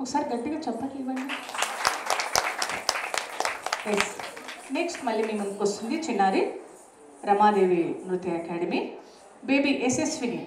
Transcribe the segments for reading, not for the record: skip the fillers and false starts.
ఒకసారి గట్టిగా చెప్పట్లు ఇవ్వండి. ఎస్, నెక్స్ట్ మళ్ళీ మీ ముందుకు వస్తుంది చిన్నారి రమాదేవి నృత్య అకాడమీ బేబీ యశస్విని.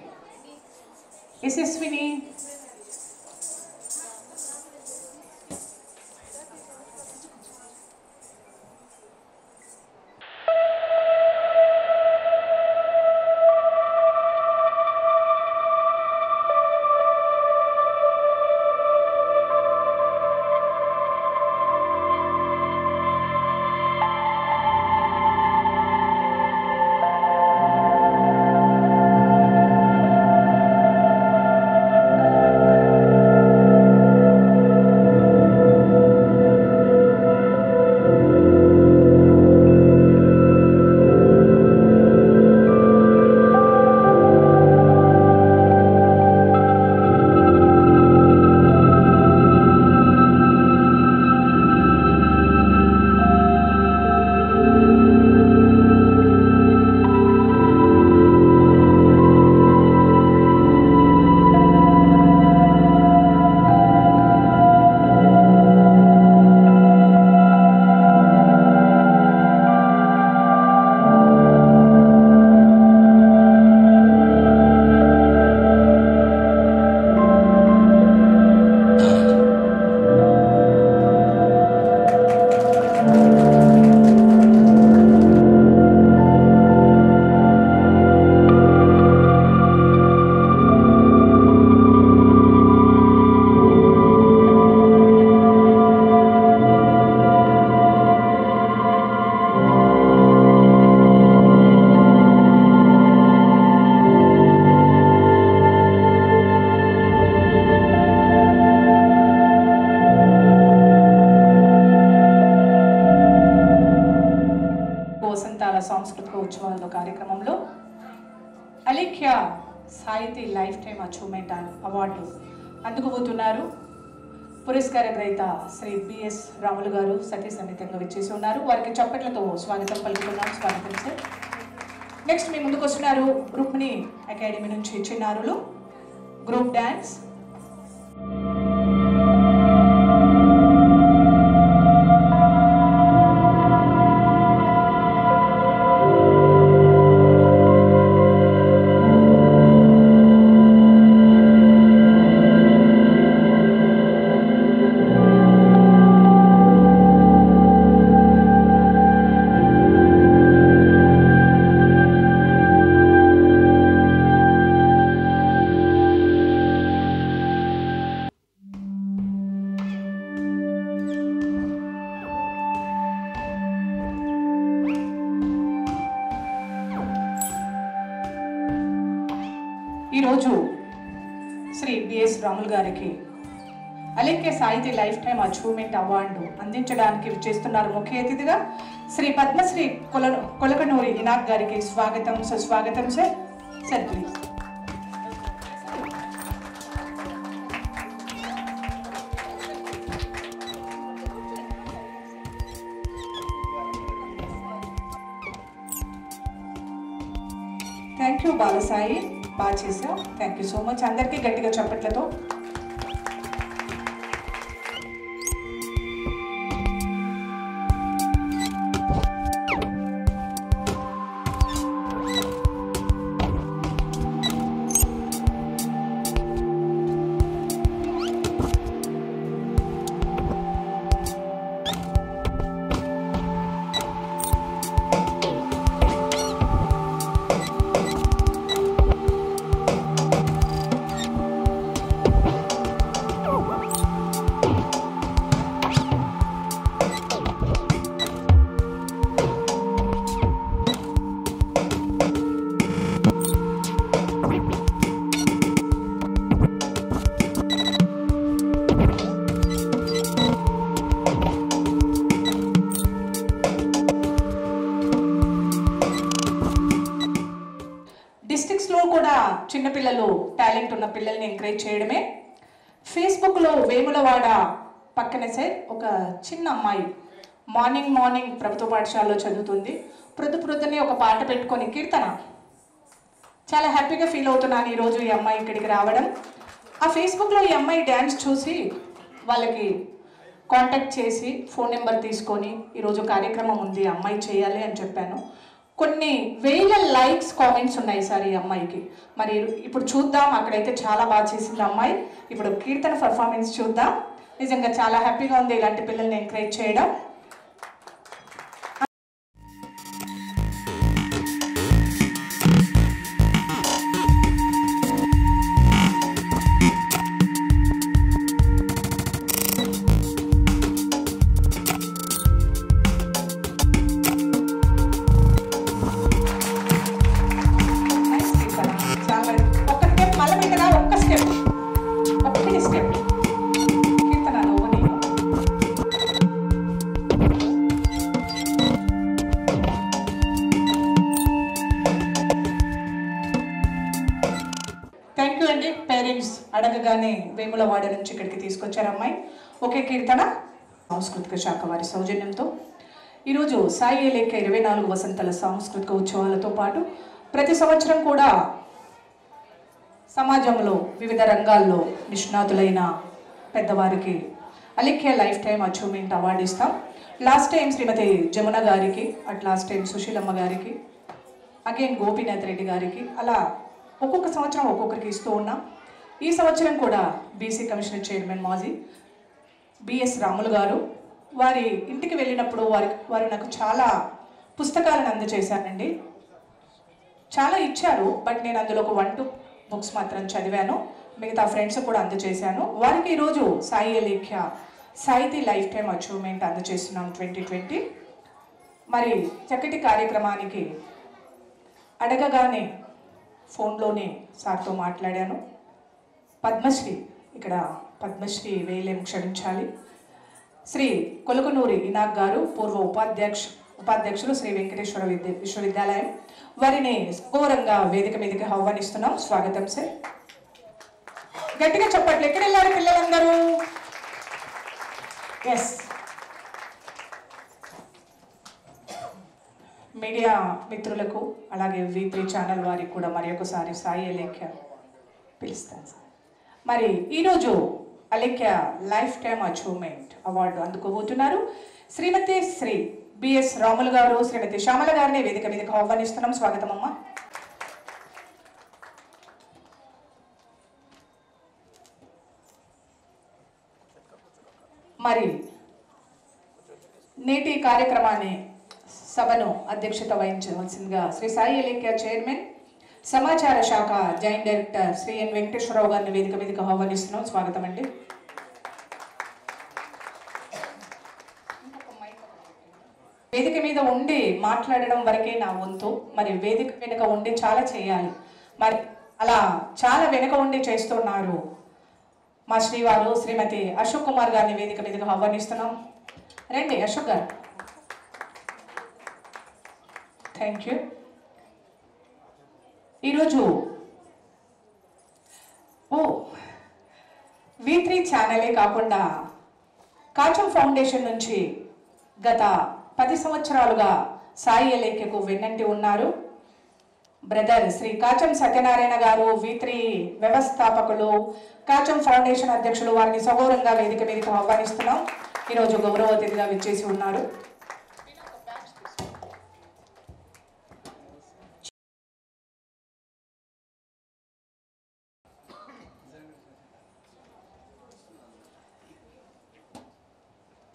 వసంతాల సాంస్కృతిక ఉత్సవాల్లో కార్యక్రమంలో అలేఖ్య సాహితీ లైఫ్ టైమ్ అచీవ్మెంట్ అవార్డు అందుకోబోతున్నారు. పురస్కార గ్రహీత శ్రీ బిఎస్ రాములు గారు సతీ సమేతంగా విచ్చేసి ఉన్నారు. వారికి చప్పట్లతో స్వాగతం పలుకుతున్నాం. స్వాగతం సార్. నెక్స్ట్ మీ ముందుకు వస్తున్నారు రుక్మిణి అకాడమీ నుంచి చిన్నారులు గ్రూప్ డాన్స్. ఈరోజు శ్రీ బిఎస్ రాములు గారికి అలేఖ్య సాహితీ లైఫ్ టైమ్ అచీవ్మెంట్ అవార్డు అందించడానికి విచ్చేస్తున్నారు. ముఖ్య అతిథిగా శ్రీ పద్మశ్రీ కొలకనూరి ఇనాక్ గారికి స్వాగతం. సుస్వాగతం sir. Sir please. Thank you Balasai, బాగా చేసావు. Thank you so much. అందరికీ గట్టిగా చప్పట్లతో. డిస్ట్రిక్ట్స్లో కూడా చిన్నపిల్లలు టాలెంట్ ఉన్న పిల్లల్ని ఎంకరేజ్ చేయడమే. ఫేస్బుక్లో వేములవాడ పక్కనే సార్ ఒక చిన్న అమ్మాయి మార్నింగ్ ప్రభుత్వ పాఠశాలలో చదువుతుంది. ప్రొద్దునే ఒక పాట పెట్టుకొని కీర్తన. చాలా హ్యాపీగా ఫీల్ అవుతున్నాను ఈరోజు ఈ అమ్మాయి ఇక్కడికి రావడం. ఆ ఫేస్బుక్లో ఈ అమ్మాయి డ్యాన్స్ చూసి వాళ్ళకి కాంటాక్ట్ చేసి ఫోన్ నెంబర్ తీసుకొని ఈరోజు కార్యక్రమం ఉంది అమ్మాయి చేయాలి అని చెప్పాను. కొన్ని వేల లైక్స్ కామెంట్స్ ఉన్నాయి సార్ ఈ అమ్మాయికి. మరి ఇప్పుడు చూద్దాం, అక్కడైతే చాలా బాగా చేసింది అమ్మాయి. ఇప్పుడు కీర్తన పర్ఫార్మెన్స్ చూద్దాం. నిజంగా చాలా హ్యాపీగా ఉంది ఇలాంటి పిల్లల్ని ఎంకరేజ్ చేయడం. థ్యాంక్ యూ అండి. పేరెంట్స్ అడగగానే వేములవాడ నుంచి ఇక్కడికి తీసుకొచ్చారు అమ్మాయి. ఓకే కీర్తన. సాంస్కృతిక శాఖ వారి సౌజన్యంతో ఈరోజు సాయి ఏలేఖ్య 24 వసంతాల సాంస్కృతిక ఉత్సవాలతో పాటు ప్రతి సంవత్సరం కూడా సమాజంలో వివిధ రంగాల్లో నిష్ణాతులైన పెద్దవారికి Alekhya life time achievement award ఇస్తాం. లాస్ట్ టైం శ్రీమతి జమున గారికి, అట్ లాస్ట్ టైం సుశీలమ్మ గారికి, అగైన్ గోపీనాథ్ రెడ్డి గారికి, అలా ఒక్కొక్క సంవత్సరం ఒక్కొక్కరికి ఇస్తూ ఉన్నాం. ఈ సంవత్సరం కూడా బీసీ కమిషన్ చైర్మన్ మాజీ బిఎస్ రాములు గారు వారి ఇంటికి వెళ్ళినప్పుడు వారు నాకు చాలా పుస్తకాలను అందజేశానండి. చాలా ఇచ్చారు, బట్ నేను అందులో ఒక 1-2 బుక్స్ మాత్రం చదివాను. మిగతా ఫ్రెండ్స్ కూడా అందజేశాను. వారికి ఈరోజు సాయి ఏలేఖ్య సాహితీ లైఫ్ టైం అచీవ్మెంట్ అందజేస్తున్నాం 2020. మరి చక్కటి కార్యక్రమానికి అడగగానే ఫోన్లోనే సార్తో మాట్లాడాను. పద్మశ్రీ, ఇక్కడ పద్మశ్రీ వేలేం క్షమించాలి, శ్రీ కొలకనూరి ఇనాక్ గారు పూర్వ ఉపాధ్యక్షులు శ్రీ వెంకటేశ్వర విశ్వవిద్యాలయం, వారిని ఘోరంగా వేదిక మీదకి ఆహ్వానిస్తున్నాం. స్వాగతం సార్. గట్టిగా చెప్పట్లు. ఎక్కడ వెళ్ళారు పిల్లలందరూ? ఎస్, మీడియా మిత్రులకు అలాగే V3 ఛానల్ వారికి కూడా మరి ఒకసారి సాయి ఏలేఖ్య పిలుస్తాను సార్. మరి ఈరోజు Alekhya life time achievement award అందుకోబోతున్నారు శ్రీమతి శ్రీ బిఎస్ రాములు గారు, శ్రీమతి శ్యామల గారిని వేదిక మీదకి ఆహ్వానిస్తున్నాం. స్వాగతం అమ్మ. మరి నేటి కార్యక్రమాన్ని సభను అధ్యక్షత వహించవలసిందిగా శ్రీ సాయి ఏలేఖ్య చైర్మన్ సమాచార శాఖ జాయింట్ డైరెక్టర్ శ్రీ ఎన్ వెంకటేశ్వరరావు గారిని వేదిక మీదకి ఆహ్వానిస్తున్నాం. స్వాగతం అండి. వేదిక మీద ఉండి మాట్లాడడం వరకే నా వంతు. మరి వేదిక వెనుక ఉండి చాలా చేయాలి. మరి అలా చాలా వెనుక ఉండి చేస్తున్నారు మా శ్రీవారు శ్రీమతి అశోక్ కుమార్ గారిని వేదిక మీదకి ఆహ్వానిస్తున్నాం. రండి అశోక్ గారు. Thank you. ఈరోజు V3 ఛానలే కాకుండా కాచం ఫౌండేషన్ నుంచి గత 10 సంవత్సరాలుగా సాయి ఏలేఖ్యకు వెన్నంటి ఉన్నారు బ్రదర్ శ్రీ కాచం సత్యనారాయణ గారు, V3 వ్యవస్థాపకులు, కాచం ఫౌండేషన్ అధ్యక్షులు. వారిని సగౌరవంగా వేదిక మీదకి ఆహ్వానిస్తున్నాం. ఈరోజు గౌరవ అతిథిగా విచ్చేసి ఉన్నారు.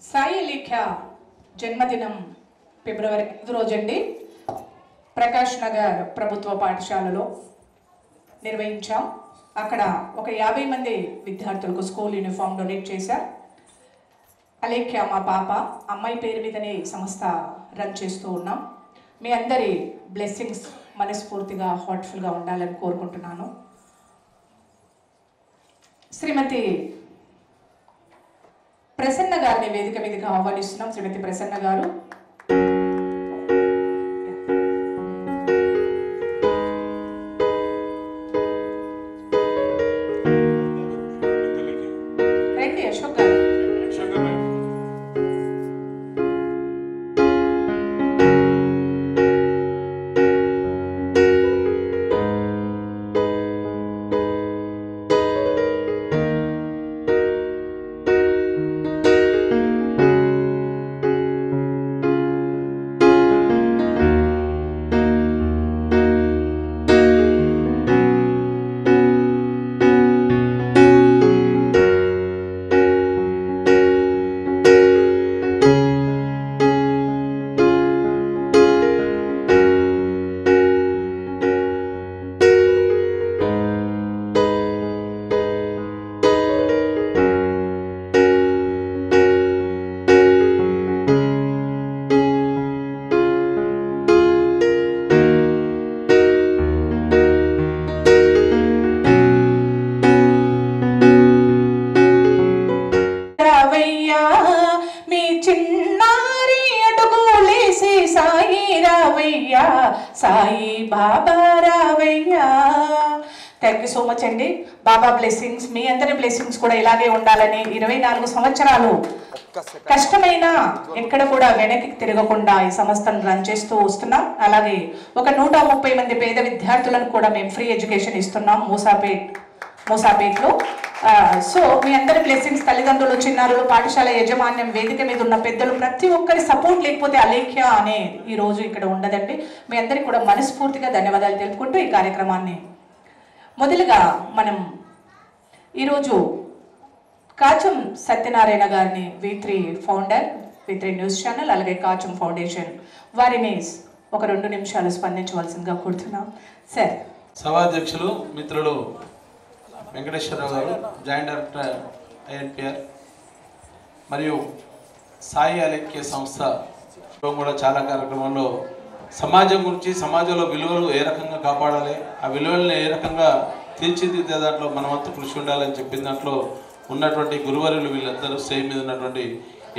సాయి ఏలేఖ్య జన్మదినం ఫిబ్రవరి 5 రోజండి ప్రకాష్ నగర్ ప్రభుత్వ పాఠశాలలో నిర్వహించాం. అక్కడ ఒక 50 మంది విద్యార్థులకు స్కూల్ యూనిఫామ్ డొనేట్ చేశారు. అలేఖ్య మా పాప, అమ్మాయి పేరు మీదనే సంస్థ రన్ చేస్తూ ఉన్నాం. మీ అందరి బ్లెస్సింగ్స్ మనస్ఫూర్తిగా హార్ట్ఫుల్గా ఉండాలని కోరుకుంటున్నాను. శ్రీమతి ప్రసన్న గారిని వేదిక మీదకి ఆహ్వానిస్తున్నాం. శ్రీమతి ప్రసన్న గారు. రండి Ashok garu. Thank you so much అండి. బాబా బ్లెస్సింగ్స్, మీ అందరి బ్లెస్సింగ్స్ కూడా ఇలాగే ఉండాలని 24 సంవత్సరాలు కష్టమైన ఎక్కడ కూడా వెనక్కి తిరగకుండా ఈ సంస్థను రన్ చేస్తూ వస్తున్నాం. అలాగే ఒక 130 మంది పేద విద్యార్థులను కూడా మేము ఫ్రీ ఎడ్యుకేషన్ ఇస్తున్నాం మూసాపేట్లో. సో మీ అందరి బ్లెస్సింగ్స్, తల్లిదండ్రులు, చిన్నారులు, పాఠశాల యాజమాన్యం, వేదిక మీద ఉన్న పెద్దలు, ప్రతి ఒక్కరి సపోర్ట్ లేకపోతే అలేఖ్య అనే ఈ రోజు ఇక్కడ ఉండదండి. మీ అందరికీ కూడా మనస్ఫూర్తిగా ధన్యవాదాలు తెలుపుకుంటూ ఈ కార్యక్రమాన్ని మొదలుగా మనం ఈరోజు కాచం సత్యనారాయణ గారిని V3 founder, V3 news channel, అలాగే కాచం ఫౌండేషన్ వారిని ఒక 2 నిమిషాలు స్పందించవలసిందిగా కోరుతున్నాం. సార్. సభాధ్యక్షులు మిత్రులు వెంకటేశ్వరరావు గారు, జాయింట్ డైరెక్టర్ INPR, మరియు సాయి అలేఖ్య సంస్థ కూడా చాలా కార్యక్రమంలో సమాజం గురించి, సమాజంలో విలువలు ఏ రకంగా కాపాడాలి, ఆ విలువలను ఏ రకంగా తీర్చిదిద్దే దాంట్లో మనమంతా కృషి ఉండాలని చెప్పిన దాంట్లో ఉన్నటువంటి గురువర్యులు వీళ్ళందరూ స్టేజ్ మీద ఉన్నటువంటి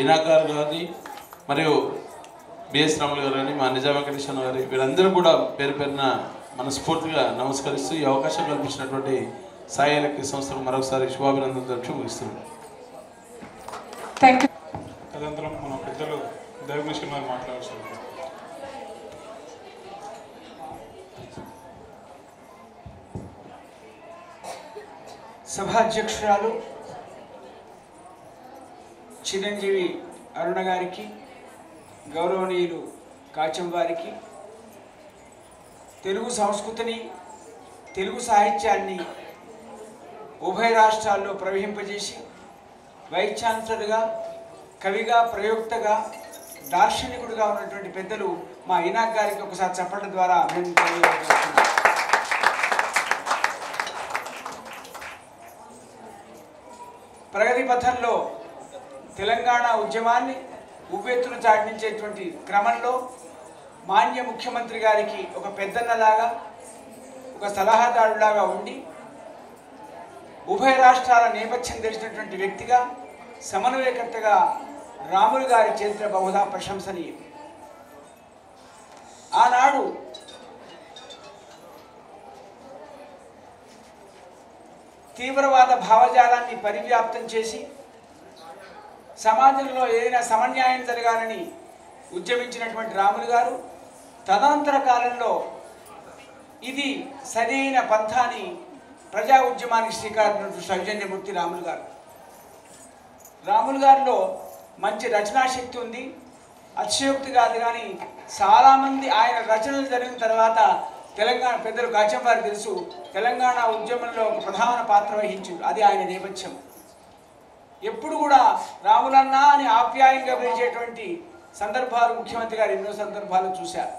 ఇనాకార్ గారిని మరియు బిఎస్ రాములు గారు కానీ, మా నిజా వెంకటేశ్వర గారి, వీళ్ళందరూ కూడా పేరు పేరున మనస్ఫూర్తిగా నమస్కరిస్తూ ఈ అవకాశం కల్పించినటువంటి సాయి అలేఖ్య సంస్థకు మరొకసారి శుభాభినందనలు తెలుపుతూ ముగిస్తున్నాను. తదనంతరం మన పెద్దలు దైవమిషన్ వారు మాట్లాడాల్సింది. సభాధ్యక్షురాలు చిరంజీవి అరుణ గారికి, గౌరవనీయులు కాచం వారికి, తెలుగు సంస్కృతిని, తెలుగు సాహిత్యాన్ని ఉభయ రాష్ట్రాల్లో ప్రవహింపజేసి వైస్ ఛాన్సలర్గా, కవిగా, ప్రయోక్తగా, దార్శనికుడిగా ఉన్నటువంటి పెద్దలు మా ఇనాక్ గారికి ఒకసారి చెప్పడం ద్వారా మేము తెలియజేస్తున్నాం. ప్రగతి పథంలో తెలంగాణ ఉద్యమాన్ని ఉవ్వెత్తున చాటించేటువంటి క్రమంలో మాన్య ముఖ్యమంత్రి గారికి ఒక పెద్దన్నలాగా, ఒక సలహాదారులాగా ఉండి ఉభయ రాష్ట్రాల నేపథ్యం తెలిసినటువంటి వ్యక్తిగా, సమన్వయకర్తగా రాములు గారి చరిత్ర బహుదా ప్రశంసనీయం. ఆనాడు తీవ్రవాద భావజాలాన్ని పరివ్యాప్తం చేసి సమాజంలో ఏదైనా సమన్యాయం జరగాలని ఉద్యమించినటువంటి రాములు గారు తదనంతర కాలంలో ఇది సరైన పంథాని ప్రజా ఉద్యమానికి శ్రీకారం సౌజన్యమూర్తి రాములు గారు. రాములు గారిలో మంచి రచనాశక్తి ఉంది, అతిశయోక్తి కాదు. కానీ చాలామంది ఆయన రచనలు జరిగిన తర్వాత తెలంగాణ పెద్దలు కాచం వారికి తెలుసు, తెలంగాణ ఉద్యమంలో ఒక ప్రధాన పాత్ర వహించింది. అది ఆయన నేపథ్యం. ఎప్పుడు కూడా రాములన్న అని ఆప్యాయంగా పిలిచేటువంటి సందర్భాలు ముఖ్యమంత్రి గారు ఎన్నో సందర్భాలు చూశారు.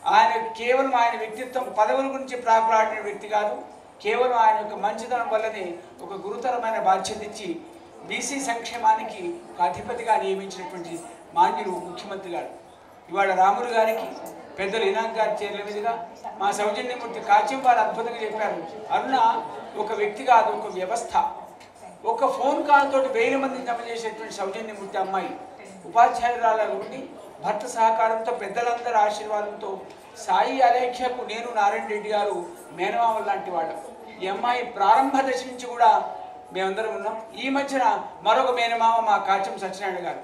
ఆయన కేవలం ఆయన వ్యక్తిత్వం పదవుల గురించి ప్రాకులాడిన వ్యక్తి కాదు, కేవలం ఆయన యొక్క మంచితనం వల్లనే ఒక గురుతరమైన బాధ్యత ఇచ్చి బీసీ సంక్షేమానికి ఒక అధిపతిగా నియమించినటువంటి మాన్యులు ముఖ్యమంత్రి గారు. ఇవాళ రాములు గారికి పెద్దలు ఇనాక్ గారి చేతుల మీదుగా మా సౌజన్యమూర్తి కాచం వారు అద్భుతంగా చెప్పారు. అరుణ ఒక వ్యక్తి కాదు, ఒక వ్యవస్థ. ఒక ఫోన్ కాల్ తోటి 1000 మందిని జమ చేసేటువంటి సౌజన్యమూర్తి అమ్మాయి ఉపాధ్యాయురాల ఉండి భర్త సహకారంతో, పెద్దలందరి ఆశీర్వాదంతో సాయి అలేఖ్యకు నేను నారాయణ రెడ్డి గారు మేనమామ లాంటి వాళ్ళు. ఈ అమ్మాయి ప్రారంభ దశ నుంచి కూడా మేమందరం ఉన్నాం. ఈ మధ్యన మరొక మేనమామ మా కాచం సత్యనారాయణ గారు.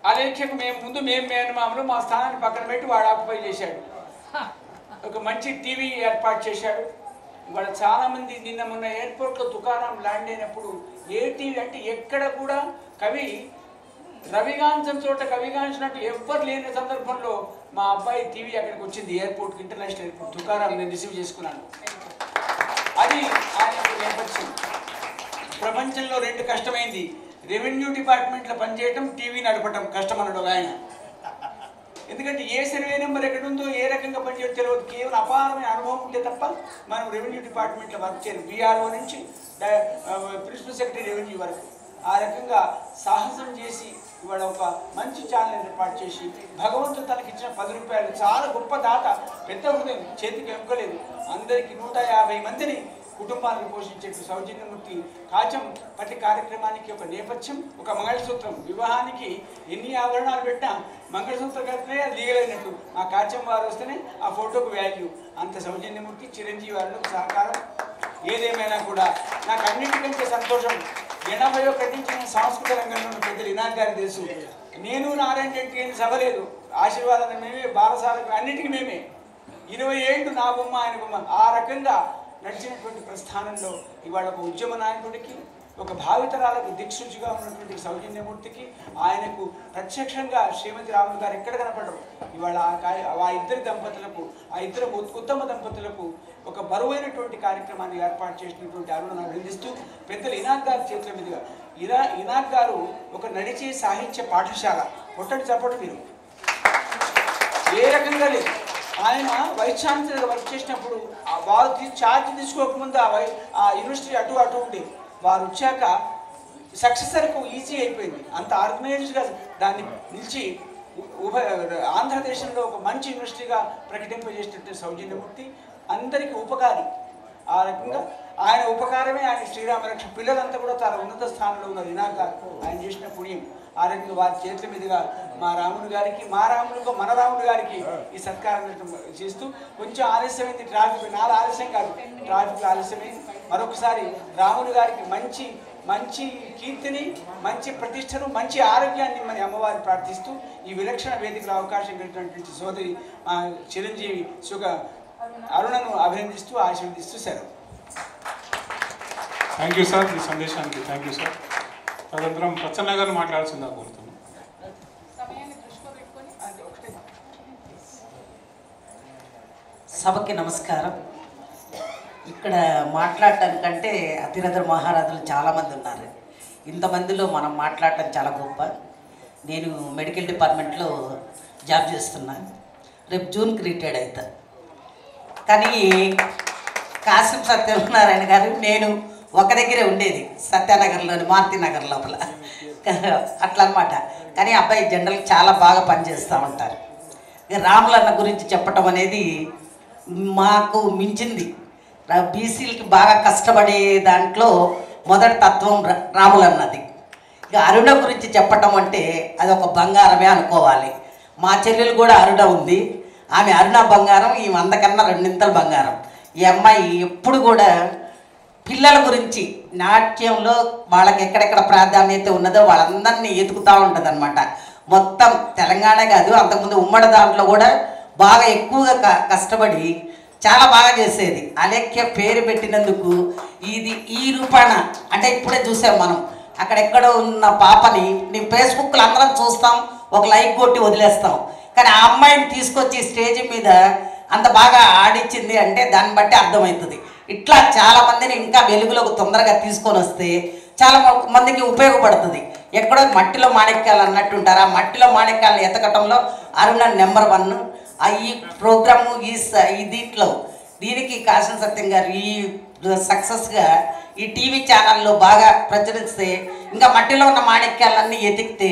అలేఖ్యకు మేము మేనమామలు, మా స్థానాన్ని పక్కన పెట్టి వాడు ఆక్యుపై చేశాడు. ఒక మంచి టీవీ ఏర్పాటు చేశాడు. వాడు చాలామంది నిన్న మొన్న ఎయిర్పోర్ట్లో తుకారాం ల్యాండ్ అయినప్పుడు ఏ టీవీ అంటే ఎక్కడ కూడా కవి రవిగాంచన్ చోట కవిగాంచినట్టు ఎవ్వరు లేని సందర్భంలో మా అబ్బాయి టీవీ అక్కడికి వచ్చింది. ఎయిర్పోర్ట్కి, ఇంటర్నేషనల్ ఎయిర్పోర్ట్ తుకారాం నేను రిసీవ్ చేసుకున్నాను. అది ఆయన నేపథ్యం. ప్రపంచంలో 2 కష్టమైంది, రెవెన్యూ డిపార్ట్మెంట్లో పనిచేయటం, టీవీ నడపటం కష్టమన్నాడు ఆయన. ఎందుకంటే ఏ సర్వే నెంబర్ ఎక్కడ ఉందో, ఏ రకంగా పనిచేయడం తెలియదు. కేవలం అపారమైన అనుభవం ఉంటే తప్ప మనం రెవెన్యూ డిపార్ట్మెంట్లో వర్క్ చేయాలి. బీఆర్ఓ నుంచి ప్రిన్సిపల్ సెక్రటరీ రెవెన్యూ వరకు ఆ రకంగా సాహసం చేసి ఇవాళ ఒక మంచి ఛానల్ ఏర్పాటు చేసి భగవంతుడు తనకి ఇచ్చిన 10 రూపాయలు చాలా గొప్ప దాత, పెద్ద హృదయం, చేతికి ఎక్కలేదు. అందరికీ 150 మందిని కుటుంబాలను పోషించే సౌజన్యమూర్తి కాచం ప్రతి కార్యక్రమానికి ఒక నేపథ్యం, ఒక మంగళసూత్రం. వివాహానికి ఎన్ని ఆభరణాలు పెట్టినా మంగళసూత్రం కలిపితే అది లీగలైనట్టు. ఆ కాచం వారు వస్తేనే ఆ ఫోటోకు వాల్యూ. అంత సౌజన్యమూర్తి, చిరంజీవి వారికి సహకారం. ఏదేమైనా కూడా నాకు అన్నిటికంటే సంతోషం, 80వ ప్రతించిన సాంస్కృతిక రంగంలో ఉన్న పెద్దలు ఇనాక్ గారి తెలుసు. నేను నారాయణ రెడ్డి ఏం సభలేదు, ఆశీర్వాదాలు మేమే, బాలసాలకు అన్నిటికీ మేమే. 20 ఏళ్ళు నా బొమ్మ ఆయన బొమ్మ, ఆ రకంగా నడిచినటువంటి ప్రస్థానంలో ఇవాళ ఒక ఉద్యమ నాయకుడికి, ఒక భావితరాలకు దిక్సూచిగా ఉన్నటువంటి సౌజన్యమూర్తికి, ఆయనకు ప్రత్యక్షంగా శ్రీమతి రాములు గారు ఎక్కడ కనపడరు. ఇవాళ ఆ ఇద్దరు దంపతులకు, ఆ ఇద్దరు ఉత్తమ దంపతులకు ఒక బరువైనటువంటి కార్యక్రమాన్ని ఏర్పాటు చేసినటువంటి అరుణను అభినందిస్తూ పెద్దలు ఇనాక్ గారి చేతుల మీదుగా ఇనాక్ గారు ఒక నడిచే సాహిత్య పాఠశాల. కొట్టడి చప్పటి మీరు ఏ రకంగా లేదు. ఆయన వైస్ ఛాన్సలర్ వర్క్ చేసినప్పుడు వారు ఛార్జ్ తీసుకోకముందు ఆ యూనివర్సిటీ అటు ఉండేది. వారు వచ్చాక సక్సెసర్కు ఈజీ అయిపోయింది. అంత ఆర్గనైజ్డ్గా దాన్ని నిలిచి ఆంధ్రదేశంలో ఒక మంచి యూనివర్సిటీగా ప్రకటింపజేసినట్టు సౌజన్యమూర్తి అందరికీ ఉపకారి. ఆ రకంగా ఆయన ఉపకారమే ఆయన శ్రీరామరక్ష. పిల్లలంతా కూడా చాలా ఉన్నత స్థానంలో ఉన్నారు. ఇనాక్ ఆయన చేసిన పుణ్యం. ఆ రకంగా వారి చేతుల మీదుగా మా రాముడు గారికి, మన రాముడు గారికి ఈ సత్కారం చేస్తూ, కొంచెం ఆలస్యమైంది ట్రాఫిక్, నాలుగు ఆలస్యం కాదు, ట్రాఫిక్ ఆలస్యమైంది. మరొకసారి రాముడు గారికి మంచి కీర్తిని, మంచి ప్రతిష్టను, మంచి ఆరోగ్యాన్ని మరి అమ్మవారిని ప్రార్థిస్తూ ఈ విలక్షణ వేదికలో అవకాశం కలిగినటువంటి సోదరి చిరంజీవి అరుణను అభినందిస్తూ ఆశీర్వదిస్తూ సెలవు. థ్యాంక్ యూ సార్, ఈ సందేశానికి థ్యాంక్ యూ సార్. తదనంతరం ప్రసన్న గారు మాట్లాడాల్సిందా కోరుతున్నాను. సభకి నమస్కారం. ఇక్కడ మాట్లాడటానికంటే అతిరథ మహారాజులు చాలామంది ఉన్నారు. ఇంతమందిలో మనం మాట్లాడటం చాలా గొప్ప. నేను మెడికల్ డిపార్ట్మెంట్లో జాబ్ చేస్తున్నాను. రేపు జూన్కి రిటైర్డ్ అవుతా. కానీ కాసిం సత్యనారాయణ గారు నేను ఒక దగ్గరే ఉండేది, సత్యానగర్లోని మారుతినగర్ లోపల అట్లా అనమాట. కానీ అబ్బాయి జనరల్గా చాలా బాగా పనిచేస్తూ ఉంటారు. రాములన్న గురించి చెప్పటం అనేది మాకు మించింది. బీసీలకి బాగా కష్టపడే దాంట్లో మొదటి తత్వం రాములన్నది. ఇక అరుణ గురించి చెప్పటం అంటే అది ఒక బంగారమే అనుకోవాలి. మా చెల్లెలు కూడా అరుణ ఉంది. ఆమె అరుణ బంగారం, ఈ 100 కన్నా 2 బంగారం. ఈ అమ్మాయి ఎప్పుడు కూడా పిల్లల గురించి నాట్యంలో వాళ్ళకి ఎక్కడెక్కడ ప్రాధాన్యత ఉన్నదో వాళ్ళందరినీ ఎదుగుతూ ఉంటుంది అనమాట. మొత్తం తెలంగాణ కాదు, అంతకుముందు ఉమ్మడి దాంట్లో కూడా బాగా ఎక్కువగా కష్టపడి చాలా బాగా చేసేది. అలేఖ్య పేరు పెట్టినందుకు ఈ రూపాన అంటే ఇప్పుడే చూసాం మనం. అక్కడెక్కడో ఉన్న పాపని నీ ఫేస్బుక్లో అందరం చూస్తాం, ఒక లైక్ కొట్టి వదిలేస్తాం. కానీ ఆ అమ్మాయిని తీసుకొచ్చి స్టేజ్ మీద అంత బాగా ఆడించింది అంటే దాన్ని బట్టి అర్థమవుతుంది. ఇట్లా చాలామందిని ఇంకా వెలుగులోకి తొందరగా తీసుకొని వస్తే చాలా మందికి ఉపయోగపడుతుంది. ఎక్కడో మట్టిలో మాణిక్యాలు అన్నట్టుంటారు. ఆ మట్టిలో మాణిక్యాలను ఎతకటంలో అరుణ నెంబర్ 1. ఈ ప్రోగ్రాము దీనికి కాసిన సత్యం గారు ఈ సక్సెస్గా ఈ టీవీ ఛానల్లో బాగా ప్రచురిస్తే ఇంకా మట్టిలో ఉన్న మాణిక్యాలన్నీ ఎతికితే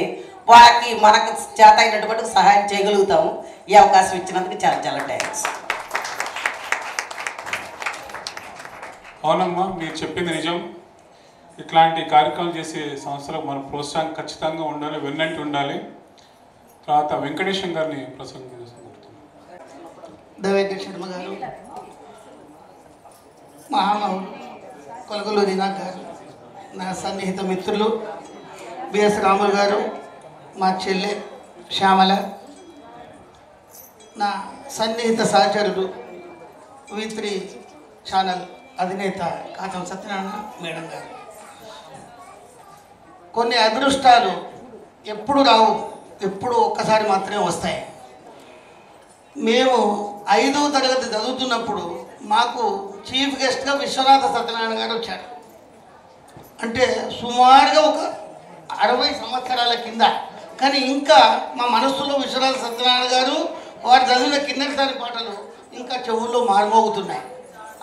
వాళ్ళకి మనకు చేత అయినటువంటి సహాయం చేయగలుగుతాము. ఈ అవకాశం ఇచ్చినందుకు చాలా చాలా థ్యాంక్స్. అవునమ్మా, మీరు చెప్పింది నిజం. ఇట్లాంటి కార్యక్రమాలు చేసే సంస్థలకు మన ప్రోత్సాహం ఖచ్చితంగా ఉండాలి, వెన్నంటి ఉండాలి. తర్వాత వెంకటేశం గారిని ప్రసంగం దేవేంద్ర శర్మ గారు, మహామహుడు కొలగలూరి ఇనాక్ గారు, నా సన్నిహిత మిత్రులు బిఎస్ రాములు గారు, మా చెల్లె శ్యామల, నా సన్నిహిత సహచరుడు V3 ఛానల్ అధినేత కాచం సత్యనారాయణ మేడం గారు. కొన్ని అదృష్టాలు ఎప్పుడు రావు, ఎప్పుడు ఒక్కసారి మాత్రమే వస్తాయి. మేము 5వ తరగతి చదువుతున్నప్పుడు మాకు చీఫ్ గెస్ట్గా విశ్వనాథ సత్యనారాయణ గారు వచ్చారు. అంటే సుమారుగా ఒక 60 సంవత్సరాల కింద. కానీ ఇంకా మా మనస్సులో విశ్వనాథ సత్యనారాయణ గారు వారు చదివిన కిన్నెరసాని పాటలు ఇంకా చెవుల్లో మారుమోగుతున్నాయి.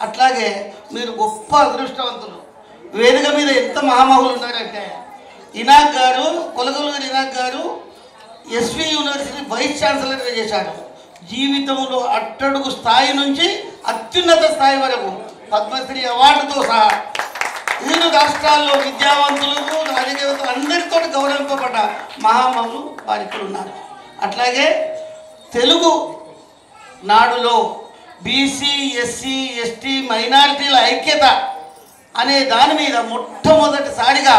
అట్లాగే మీరు గొప్ప అదృష్టవంతులు. వేదిక మీద ఎంత మహామహులు ఉన్నారంటే ఇనాక్ గారు, కొలగలూరి ఇనాక్ గారు ఎస్వి యూనివర్సిటీ వైస్ ఛాన్సలర్గా చేశారు. జీవితంలో అట్టడుగు స్థాయి నుంచి అత్యున్నత స్థాయి వరకు పద్మశ్రీ అవార్డుతో సహా 7 రాష్ట్రాల్లో విద్యావంతులకు రాజకీయవేత్తలు అందరితో గౌరవింపబడ్డ మహామహులు వారు ఇక్కడ ఉన్నారు. అట్లాగే తెలుగు నాడులో బీసీ, ఎస్సీ, ఎస్టీ, మైనారిటీల ఐక్యత అనే దాని మీద మొట్టమొదటిసారిగా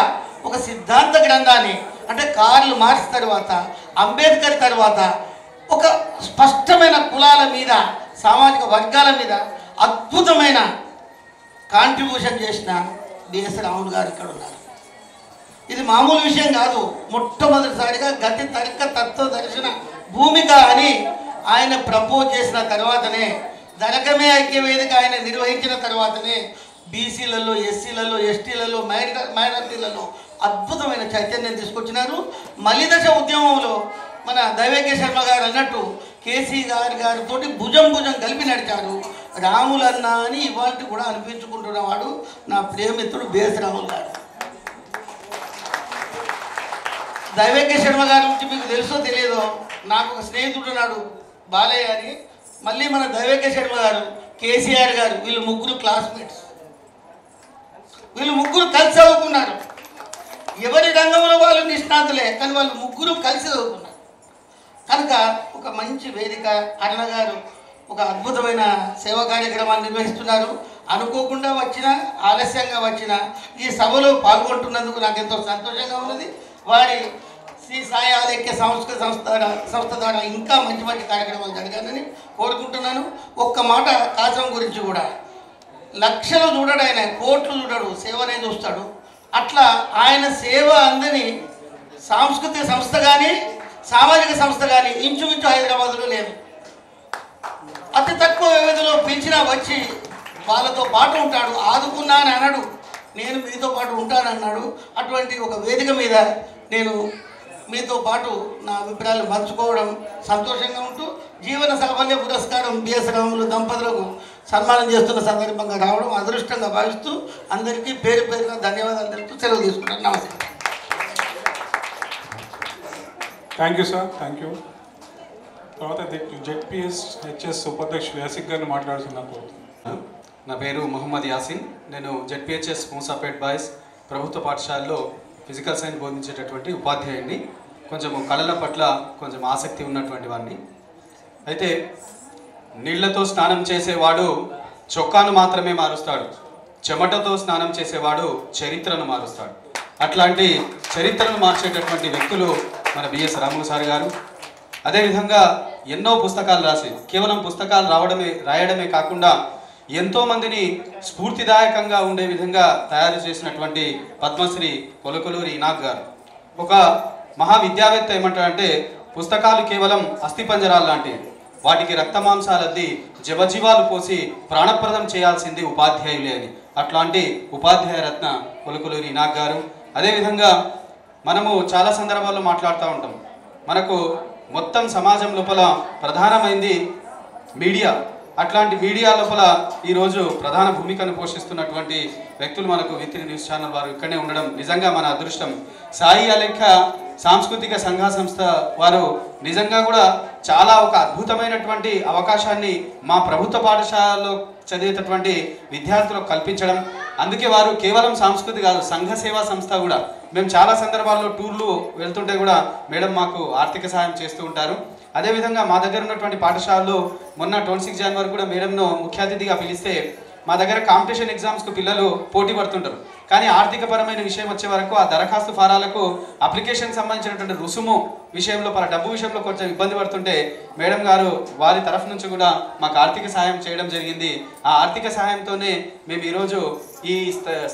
ఒక సిద్ధాంత గ్రంథాన్ని, అంటే కార్ల్ మార్క్స్ తర్వాత, అంబేద్కర్ తర్వాత ఒక స్పష్టమైన కులాల మీద, సామాజిక వర్గాల మీద అద్భుతమైన కాంట్రిబ్యూషన్ చేసిన బిఎస్ రాములు గారు ఇక్కడ ఉన్నారు. ఇది మామూలు విషయం కాదు. మొట్టమొదటిసారిగా గతి తర్క తత్వ దర్శన భూమిక అని ఆయన ప్రపోజ్ చేసిన తర్వాతనే, దళకమే ఐక్య వేదిక ఆయన నిర్వహించిన తర్వాతనే బీసీలలో, ఎస్సీలలో, ఎస్టీలలో, మైనారిటీలలో అద్భుతమైన చైతన్యం తీసుకొచ్చినారు. మలిదశ ఉద్యమంలో మన దైవేక్య శర్మ గారు అన్నట్టు కేసీ గారితో భుజం కలిపి నడిచారు. రాములన్న అని ఇవాళ కూడా అనిపించుకుంటున్నవాడు నా ప్రియమిత్రుడు బిఎస్ రాములు గారు. దైవేక్య శర్మ గారి గురించి మీకు తెలుసో తెలియదో, నాకు ఒక స్నేహితుడు ఉన్నాడు బాలయ్య అని. మళ్ళీ మన దైవేక్య శర్మ గారు, కేసీఆర్ గారు, వీళ్ళు ముగ్గురు క్లాస్మేట్స్. వీళ్ళు ముగ్గురు కలిసి చదువుకున్నారు. ఎవరి రంగంలో వాళ్ళు నిష్ణాతులే, కానీ వాళ్ళు ముగ్గురు కలిసి చదువుకున్నారు. కనుక ఒక మంచి వేదిక, అన్నగారు ఒక అద్భుతమైన సేవా కార్యక్రమాన్ని నిర్వహిస్తున్నారు. అనుకోకుండా వచ్చిన, ఆలస్యంగా వచ్చిన ఈ సభలో పాల్గొంటున్నందుకు నాకు ఎంతో సంతోషంగా ఉన్నది. వారి శ్రీ సాయి ఆలైక్య సాంస్కృతిక సంస్థ ద్వారా ఇంకా మంచి మంచి కార్యక్రమాలు జరగాలని కోరుకుంటున్నాను. ఒక్క మాట కాసం గురించి కూడా, లక్షలు చూడడు ఆయన, కోట్లు చూడడు, సేవనే చూస్తాడు. అట్లా ఆయన సేవ అందని సాంస్కృతిక సంస్థ కానీ, సామాజిక సంస్థ కానీ ఇంచుమించు హైదరాబాద్లో లేదు. అతి తక్కువ వ్యవధిలో పిలిచినా వచ్చి వాళ్ళతో పాటు ఉంటాడు. ఆదుకున్నాను అనడు, నేను మీతో పాటు ఉంటానన్నాడు. అటువంటి ఒక వేదిక మీద నేను మీతో పాటు నా అభిప్రాయాలు పంచుకోవడం సంతోషంగా ఉంటూ, జీవన సాఫల్య పురస్కారం బిఎస్ రాములు దంపతులకు సన్మానం చేస్తున్న సందర్భంగా రావడం అదృష్టంగా భావిస్తూ అందరికీ పేరు పేరున ధన్యవాదాలు తెలుపుతూ సెలవు తీసుకుంటాను. నమస్కారం. Thank you sir, thank you. తర్వాత జెడ్పీహెచ్ఎస్ ఉపాధ్యక్షులు యాసిక్ గారిని మాట్లాడుతున్నారు. నా పేరు మొహమ్మద్ యాసిన్. నేను జెడ్పీహెచ్ఎస్ మూసాపేట్ బాయ్స్ ప్రభుత్వ పాఠశాలలో ఫిజికల్ సైన్స్ బోధించేటటువంటి ఉపాధ్యాయుడిని. కొంచెం కళల పట్ల కొంచెం ఆసక్తి ఉన్నటువంటి వాడిని. అయితే నీళ్లతో స్నానం చేసేవాడు చొక్కాను మాత్రమే మారుస్తాడు, చెమటతో స్నానం చేసేవాడు చరిత్రను మారుస్తాడు. అట్లాంటి చరిత్రను మార్చేటటువంటి వ్యక్తులు మన బిఎస్ రాములు సార్ గారు. అదేవిధంగా ఎన్నో పుస్తకాలు రాసి, కేవలం పుస్తకాలు రాయడమే కాకుండా ఎంతోమందిని స్ఫూర్తిదాయకంగా ఉండే విధంగా తయారు చేసినటువంటి పద్మశ్రీ కొలకలూరి ఇనాక్ గారు. ఒక మహావిద్యావేత్త ఏమంటారంటే, పుస్తకాలు కేవలం అస్థిపంజరాలు లాంటివి, వాటికి రక్తమాంసాలద్ది జవజీవాలు పోసి ప్రాణప్రదం చేయాల్సింది ఉపాధ్యాయులే అని. అట్లాంటి ఉపాధ్యాయ రత్న కొలకలూరి ఇనాక్ గారు. అదేవిధంగా మనము చాలా సందర్భాల్లో మాట్లాడుతూ ఉంటాం, మనకు మొత్తం సమాజం లోపల ప్రధానమైంది మీడియా. అట్లాంటి మీడియా లోపల ఈరోజు ప్రధాన భూమికను పోషిస్తున్నటువంటి వ్యక్తులు మనకు విత్రి న్యూస్ ఛానల్ వారు ఇక్కడనే ఉండడం నిజంగా మన అదృష్టం. సాయి ఆలైక్య సాంస్కృతిక సంస్థ వారు నిజంగా కూడా చాలా ఒక అద్భుతమైనటువంటి అవకాశాన్ని మా ప్రభుత్వ పాఠశాలలో చదివేటటువంటి విద్యార్థులకు కల్పించడం. అందుకే వారు కేవలం సంస్కృతి కాదు, సంఘ సేవా సంస్థ కూడా. మేము చాలా సందర్భాల్లో టూర్లు వెళ్తుంటే కూడా మేడం మాకు ఆర్థిక సహాయం చేస్తూ ఉంటారు. అదేవిధంగా మా దగ్గర ఉన్నటువంటి పాఠశాలలో మొన్న 26 జనవరి కూడా మేడంను ముఖ్య అతిథిగా పిలిస్తే, మా దగ్గర కాంపిటీషన్ ఎగ్జామ్స్కు పిల్లలు పోటీ పడుతుంటారు, కానీ ఆర్థికపరమైన విషయం వచ్చే వరకు ఆ దరఖాస్తు ఫారాలకు అప్లికేషన్కి సంబంధించినటువంటి రుసుము విషయంలో, డబ్బు విషయంలో కొంచెం ఇబ్బంది పడుతుంటే మేడం గారు వారి తరఫు నుంచి కూడా మాకు ఆర్థిక సహాయం చేయడం జరిగింది. ఆ ఆర్థిక సహాయంతోనే మేము ఈరోజు ఈ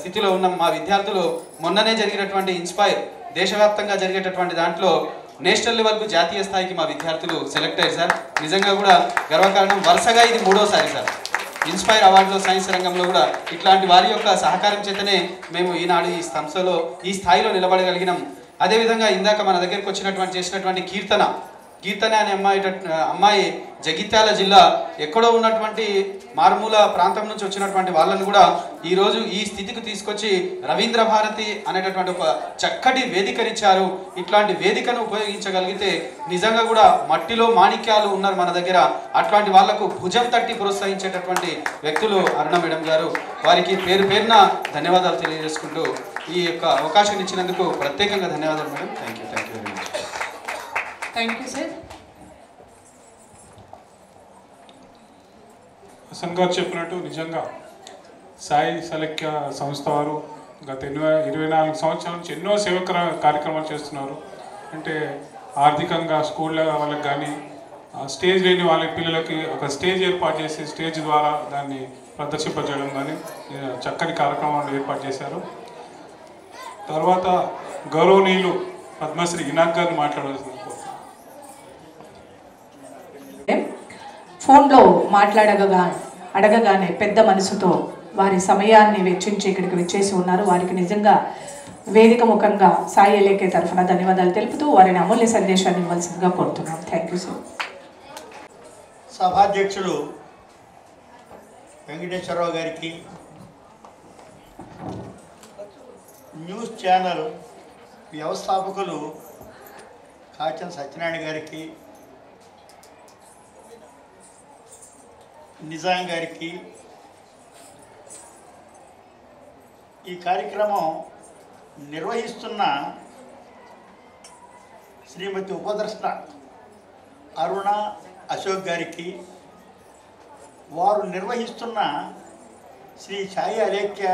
స్థితిలో ఉన్నాం. మా విద్యార్థులు మొన్ననే జరిగినటువంటి ఇన్స్పైర్ దేశవ్యాప్తంగా జరిగేటటువంటి దాంట్లో నేషనల్ లెవెల్కు జాతీయ స్థాయికి మా విద్యార్థులు సెలెక్ట్ అయ్యారు సార్. నిజంగా కూడా గర్వకారణం. వరుసగా ఇది 3వసారి సార్ ఇన్స్పైర్ అవార్డులో సైన్స్ రంగంలో కూడా. ఇట్లాంటి వారి యొక్క సహకారం చేతనే మేము ఈనాడు ఈ సంస్థలో ఈ స్థాయిలో నిలబడగలిగినాం. అదేవిధంగా ఇందాక మన దగ్గరికి చేసినటువంటి కీర్తన కీర్తన అనే అమ్మాయి జగిత్యాల జిల్లా ఎక్కడో ఉన్నటువంటి మారుమూల ప్రాంతం నుంచి వచ్చినటువంటి వాళ్ళని కూడా ఈరోజు ఈ స్థితికి తీసుకొచ్చి రవీంద్ర భారతి అనేటటువంటి ఒక చక్కటి వేదికనిచ్చారు. ఇట్లాంటి వేదికను ఉపయోగించగలిగితే నిజంగా కూడా మట్టిలో మాణిక్యాలు ఉన్నారు మన దగ్గర. అట్లాంటి వాళ్లకు భుజం తట్టి ప్రోత్సహించేటటువంటి వ్యక్తులు అరుణ మేడం గారు. వారికి పేరు పేరున ధన్యవాదాలు తెలియజేసుకుంటూ ఈ యొక్క అవకాశం ఇచ్చినందుకు ప్రత్యేకంగా ధన్యవాదాలు మేడం. Thank you very much. Thank you sir. Hasan గారు చెప్పినట్టు నిజంగా సాయి సలఖ్య సంస్థ వారు గత 24 సంవత్సరాల నుంచి ఎన్నో సేవా కార్యక్రమాలు చేస్తున్నారు. అంటే ఆర్థికంగా స్కూళ్ళ వాళ్ళకి కానీ స్టేజ్ లేని వాళ్ళ పిల్లలకి ఒక స్టేజ్ ఏర్పాటు చేసి స్టేజ్ ద్వారా దాన్ని ప్రదర్శింపజేయడం కానీ చక్కని కార్యక్రమాలు ఏర్పాటు చేశారు. తర్వాత గౌరవనీయులు పద్మశ్రీ ఇనాక్ గారిని మాట్లాడాల్సింది. ఫోన్లో అడగగానే పెద్ద మనసుతో వారి సమయాన్ని వెచ్చించి ఇక్కడికి వచ్చేసి ఉన్నారు. వారికి నిజంగా వేదిక ముఖంగా సాయి ఎల్ఏకే తరఫున ధన్యవాదాలు తెలుపుతూ వారిని అమూల్య సందేశాన్ని ఇవ్వాల్సిందిగా కోరుతున్నాం. Thank you sir. సభాధ్యక్షులు వెంకటేశ్వరరావు గారికి, న్యూస్ ఛానల్ వ్యవస్థాపకులు కాచన సత్యనారాయణ గారికి, నిజాం గారికి, ఈ కార్యక్రమం నిర్వహిస్తున్న శ్రీమతి ఉపదర్శన అరుణ అశోక్ గారికి, వారు నిర్వహిస్తున్న శ్రీ సాయి అలేఖ్య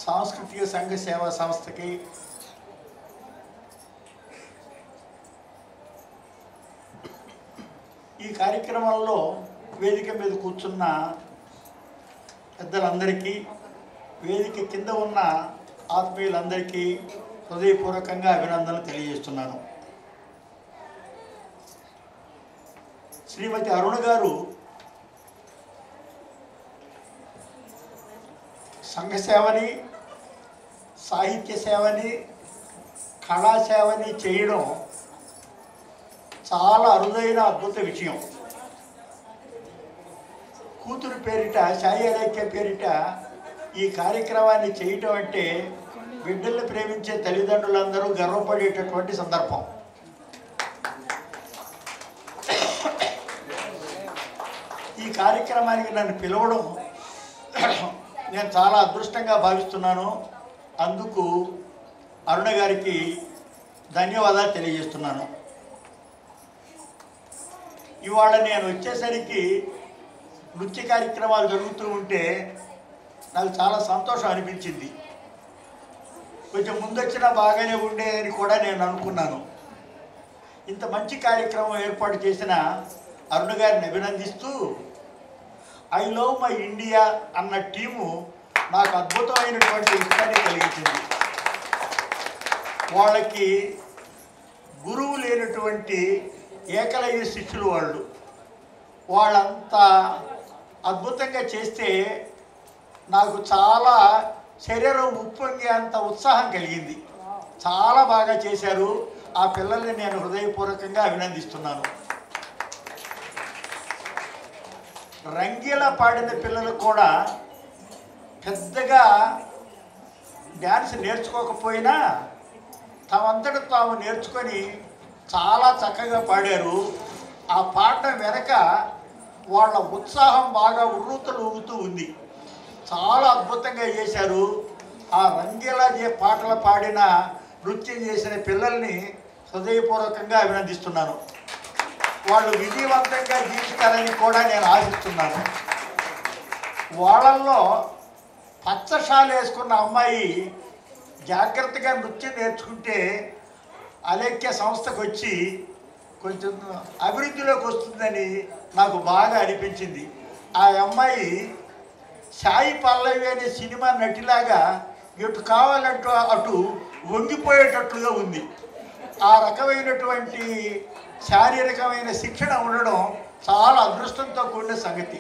సాంస్కృతిక సంఘ సేవా సంస్థకి, ఈ కార్యక్రమంలో వేదిక మీద కూర్చున్న పెద్దలందరికీ, వేదిక కింద ఉన్న ఆత్మీయులందరికీ హృదయపూర్వకంగా అభినందనలు తెలియజేస్తున్నాను. శ్రీమతి అరుణ గారు సంఘ సేవని, సాహిత్య సేవని, కళాసేవని చేయడం చాలా అరుదైన అద్భుత విషయం. కూతురు పేరిట, సాయి అలేఖ్య పేరిట ఈ కార్యక్రమాన్ని చేయటం అంటే బిడ్డల్ని ప్రేమించే తల్లిదండ్రులందరూ గర్వపడేటటువంటి సందర్భం. ఈ కార్యక్రమానికి నన్ను పిలవడం నేను చాలా అదృష్టంగా భావిస్తున్నాను. అందుకు అరుణ గారికి ధన్యవాదాలు తెలియజేస్తున్నాను. ఇవాళ నేను వచ్చేసరికి నృత్య కార్యక్రమాలు జరుగుతూ ఉంటే నాకు చాలా సంతోషం అనిపించింది. కొంచెం ముందొచ్చినా బాగానే ఉండేదని కూడా నేను అనుకున్నాను. ఇంత మంచి కార్యక్రమం ఏర్పాటు చేసిన అరుణ గారిని అభినందిస్తూ, ఐ లవ్ మై ఇండియా అన్న టీము నాకు అద్భుతమైనటువంటి ఇష్టాన్ని కలిగించింది. వాళ్ళకి గురువు లేనటువంటి ఏకలవ్య శిష్యులు వాళ్ళంతా అద్భుతంగా చేస్తే నాకు చాలా శరీరం ఉప్పొంగే అంత ఉత్సాహం కలిగింది. చాలా బాగా చేశారు. ఆ పిల్లల్ని నేను హృదయపూర్వకంగా అభినందిస్తున్నాను. రంగీలా పాడిన పిల్లలు కూడా పెద్దగా డ్యాన్స్ నేర్చుకోకపోయినా తమంతట తాము నేర్చుకొని చాలా చక్కగా పాడారు. ఆ పాట వెనక వాళ్ళ ఉత్సాహం బాగా ఉర్రూతలు ఊగుతూ ఉంది. చాలా అద్భుతంగా చేశారు. ఆ రంగీలా పాటలు పాడిన, నృత్యం చేసిన పిల్లల్ని హృదయపూర్వకంగా అభినందిస్తున్నాను. వాళ్ళు విజయవంతంగా జీవిస్తారని కూడా నేను ఆశిస్తున్నాను. వాళ్ళల్లో పచ్చషాలు వేసుకున్న అమ్మాయి జాగ్రత్తగా నృత్యం నేర్చుకుంటే అలేఖ్య సంస్థకు వచ్చి కొంచెం అభివృద్ధిలోకి వస్తుందని నాకు బాగా అనిపించింది. ఆ అమ్మాయి సాయి పల్లవి అనే సినిమా నటిలాగా ఎటు కావాలంటూ అటు వంగిపోయేటట్లుగా ఉంది. ఆ రకమైనటువంటి శారీరకమైన శిక్షణ ఉండడం చాలా అదృష్టంతో కూడిన సంగతి.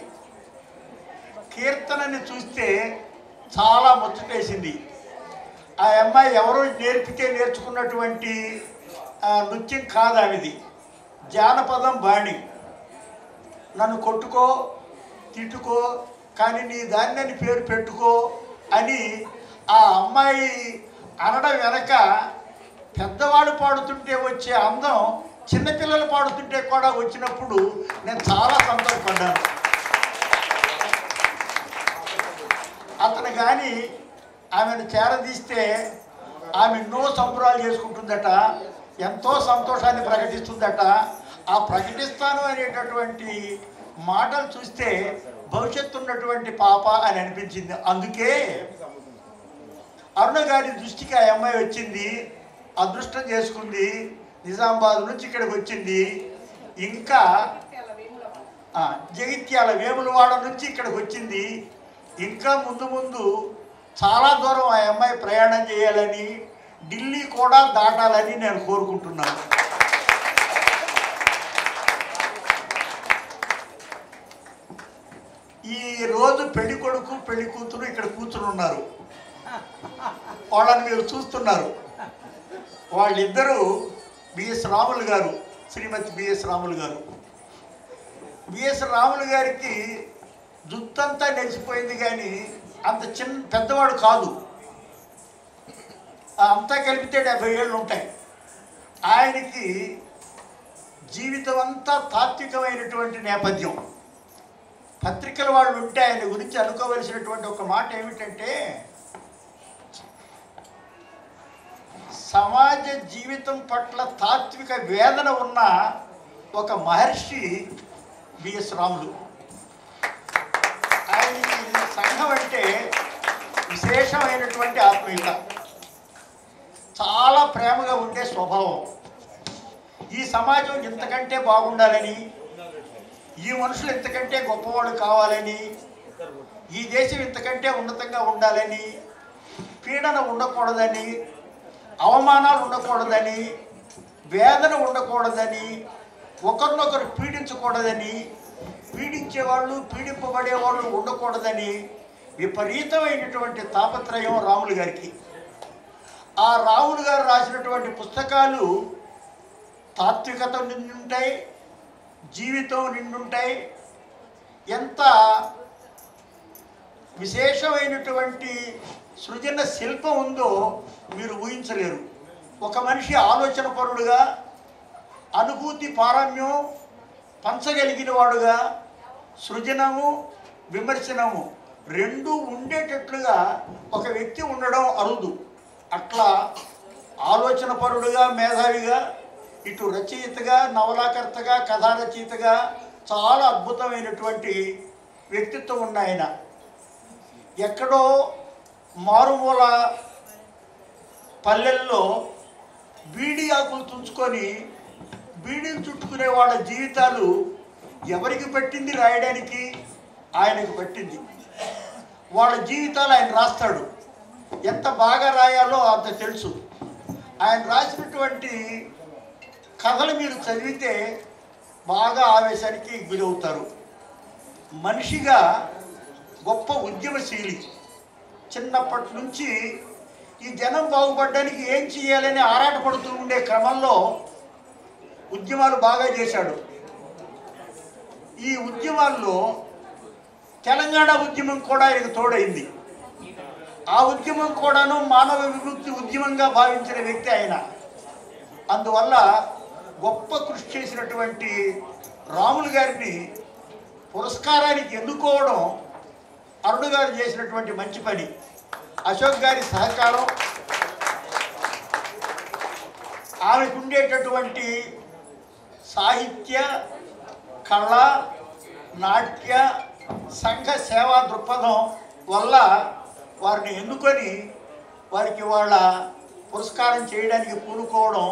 కీర్తనని చూస్తే చాలా ముచ్చటేసింది. ఆ అమ్మాయి ఎవరో నేర్పితే నేర్చుకున్నటువంటి నృత్యం కాదు ఆమెది. జానపదం బాణి. నన్ను కొట్టుకో తిట్టుకో కానీ నీ దాన్ని పేరు పెట్టుకో అని ఆ అమ్మాయి అనడం వెనక పెద్దవాళ్ళు పాడుతుంటే వచ్చే అందం చిన్నపిల్లలు పాడుతుంటే కూడా వచ్చినప్పుడు నేను చాలా సంతోషపడ్డాను. అతను కానీ ఆమెను చేరదీస్తే ఆమె ఎన్నో సంబరాలు చేసుకుంటుందట, ఎంతో సంతోషాన్ని ప్రకటిస్తుందట. ఆ ప్రకటిస్తాను అనేటటువంటి మాటలు చూస్తే భవిష్యత్తు ఉన్నటువంటి పాప అని అనిపించింది. అందుకే అరుణ గారి దృష్టికి ఆ అమ్మాయి వచ్చింది, అదృష్టం చేసుకుంది, నిజామాబాద్ నుంచి ఇక్కడికి వచ్చింది. ఇంకా జగిత్యాల వేములవాడ నుంచి ఇక్కడికి వచ్చింది. ఇంకా ముందు ముందు చాలా దూరం ఆ అమ్మాయి ప్రయాణం చేయాలని, ఢిల్లీ కూడా దాటాలని నేను కోరుకుంటున్నాను. ఈ రోజు పెళ్లి కొడుకు పెళ్లి కూతురు ఇక్కడ కూర్చుని ఉన్నారు. వాళ్ళని మీరు చూస్తున్నారు. వాళ్ళిద్దరూ బిఎస్ రాములు గారు, శ్రీమతి బిఎస్ రాములు గారు. బిఎస్ రాములు గారికి జుత్తంతా నెలిసిపోయింది కానీ అంత పెద్దవాడు కాదు. అంతా కలిపితే 70 ఏళ్ళు ఉంటాయి. ఆయనకి జీవితం అంతా తాత్వికమైనటువంటి నేపథ్యం. పత్రికల వాళ్ళు ఉంటే ఆయన గురించి అనుకోవలసినటువంటి ఒక మాట ఏమిటంటే, సమాజ జీవితం పట్ల తాత్విక వేదన ఉన్న ఒక మహర్షి బిఎస్ రాములు. ఆయనకి సంఘం అంటే విశేషమైనటువంటి ఆత్మీయత, చాలా ప్రేమగా ఉండే స్వభావం. ఈ సమాజం ఇంతకంటే బాగుండాలని, ఈ మనుషులు ఇంతకంటే గొప్పవాడు కావాలని, ఈ దేశం ఇంతకంటే ఉన్నతంగా ఉండాలని, పీడన ఉండకూడదని, అవమానాలు ఉండకూడదని, వేదన ఉండకూడదని, ఒకరినొకరు పీడించకూడదని, పీడించేవాళ్ళు పీడింపబడేవాళ్ళు ఉండకూడదని విపరీతమైనటువంటి తాపత్రయం రాములు గారికి. ఆ రాములు గారు రాసినటువంటి పుస్తకాలు తాత్వికత నిండుంటాయి, జీవితం నిండుంటాయి. ఎంత విశేషమైనటువంటి సృజన శిల్పం ఉందో మీరు ఊహించలేరు. ఒక మనిషి ఆలోచన పరుడుగా, అనుభూతి పారమ్యం పంచగలిగిన వాడుగా, సృజనము విమర్శనము రెండూ ఉండేటట్లుగా ఒక వ్యక్తి ఉండడం అరుదు. అట్లా ఆలోచన పరుడుగా, మేధావిగా, ఇటు రచయితగా, నవలాకర్తగా, కథా రచయితగా చాలా అద్భుతమైనటువంటి వ్యక్తిత్వం ఉన్న ఆయన. ఎక్కడో మారుమూల పల్లెల్లో బీడీ ఆకులు తుంచుకొని బీడీలు చుట్టుకునే వాళ్ళ జీవితాలు ఎవరికి పట్టింది రాయడానికి? ఆయనకు పట్టింది. వాళ్ళ జీవితాలు ఆయన రాస్తాడు. ఎంత బాగా రాయాలో అంత తెలుసు. ఆయన రాసినటువంటి కథలు మీరు చదివితే బాగా ఆవేశానికి గురవుతారు. మనిషిగా గొప్ప ఉద్యమశీలి. చిన్నప్పటి నుంచి ఈ జనం బాగుపడడానికి ఏం చేయాలని ఆరాటపడుతూ ఉండే క్రమంలో ఉద్యమాలు బాగా చేశాడు. ఈ ఉద్యమాల్లో తెలంగాణ ఉద్యమం కూడా ఆయనకు తోడైంది. ఆ ఉద్యమం కూడాను మానవ విముక్తి ఉద్యమంగా భావించిన వ్యక్తి ఆయన. అందువల్ల గొప్ప కృషి చేసినటువంటి రాములు గారిని పురస్కారానికి ఎన్నుకోవడం అరుణ గారు చేసినటువంటి మంచి పని. అశోక్ గారి సహకారం, ఆమెకు ఉండేటటువంటి సాహిత్య, కళ, నాట్య, సంఘ సేవా దృక్పథం వల్ల వారిని ఎన్నుకొని వారికి వాళ్ళ పురస్కారం చేయడానికి పూనుకోవడం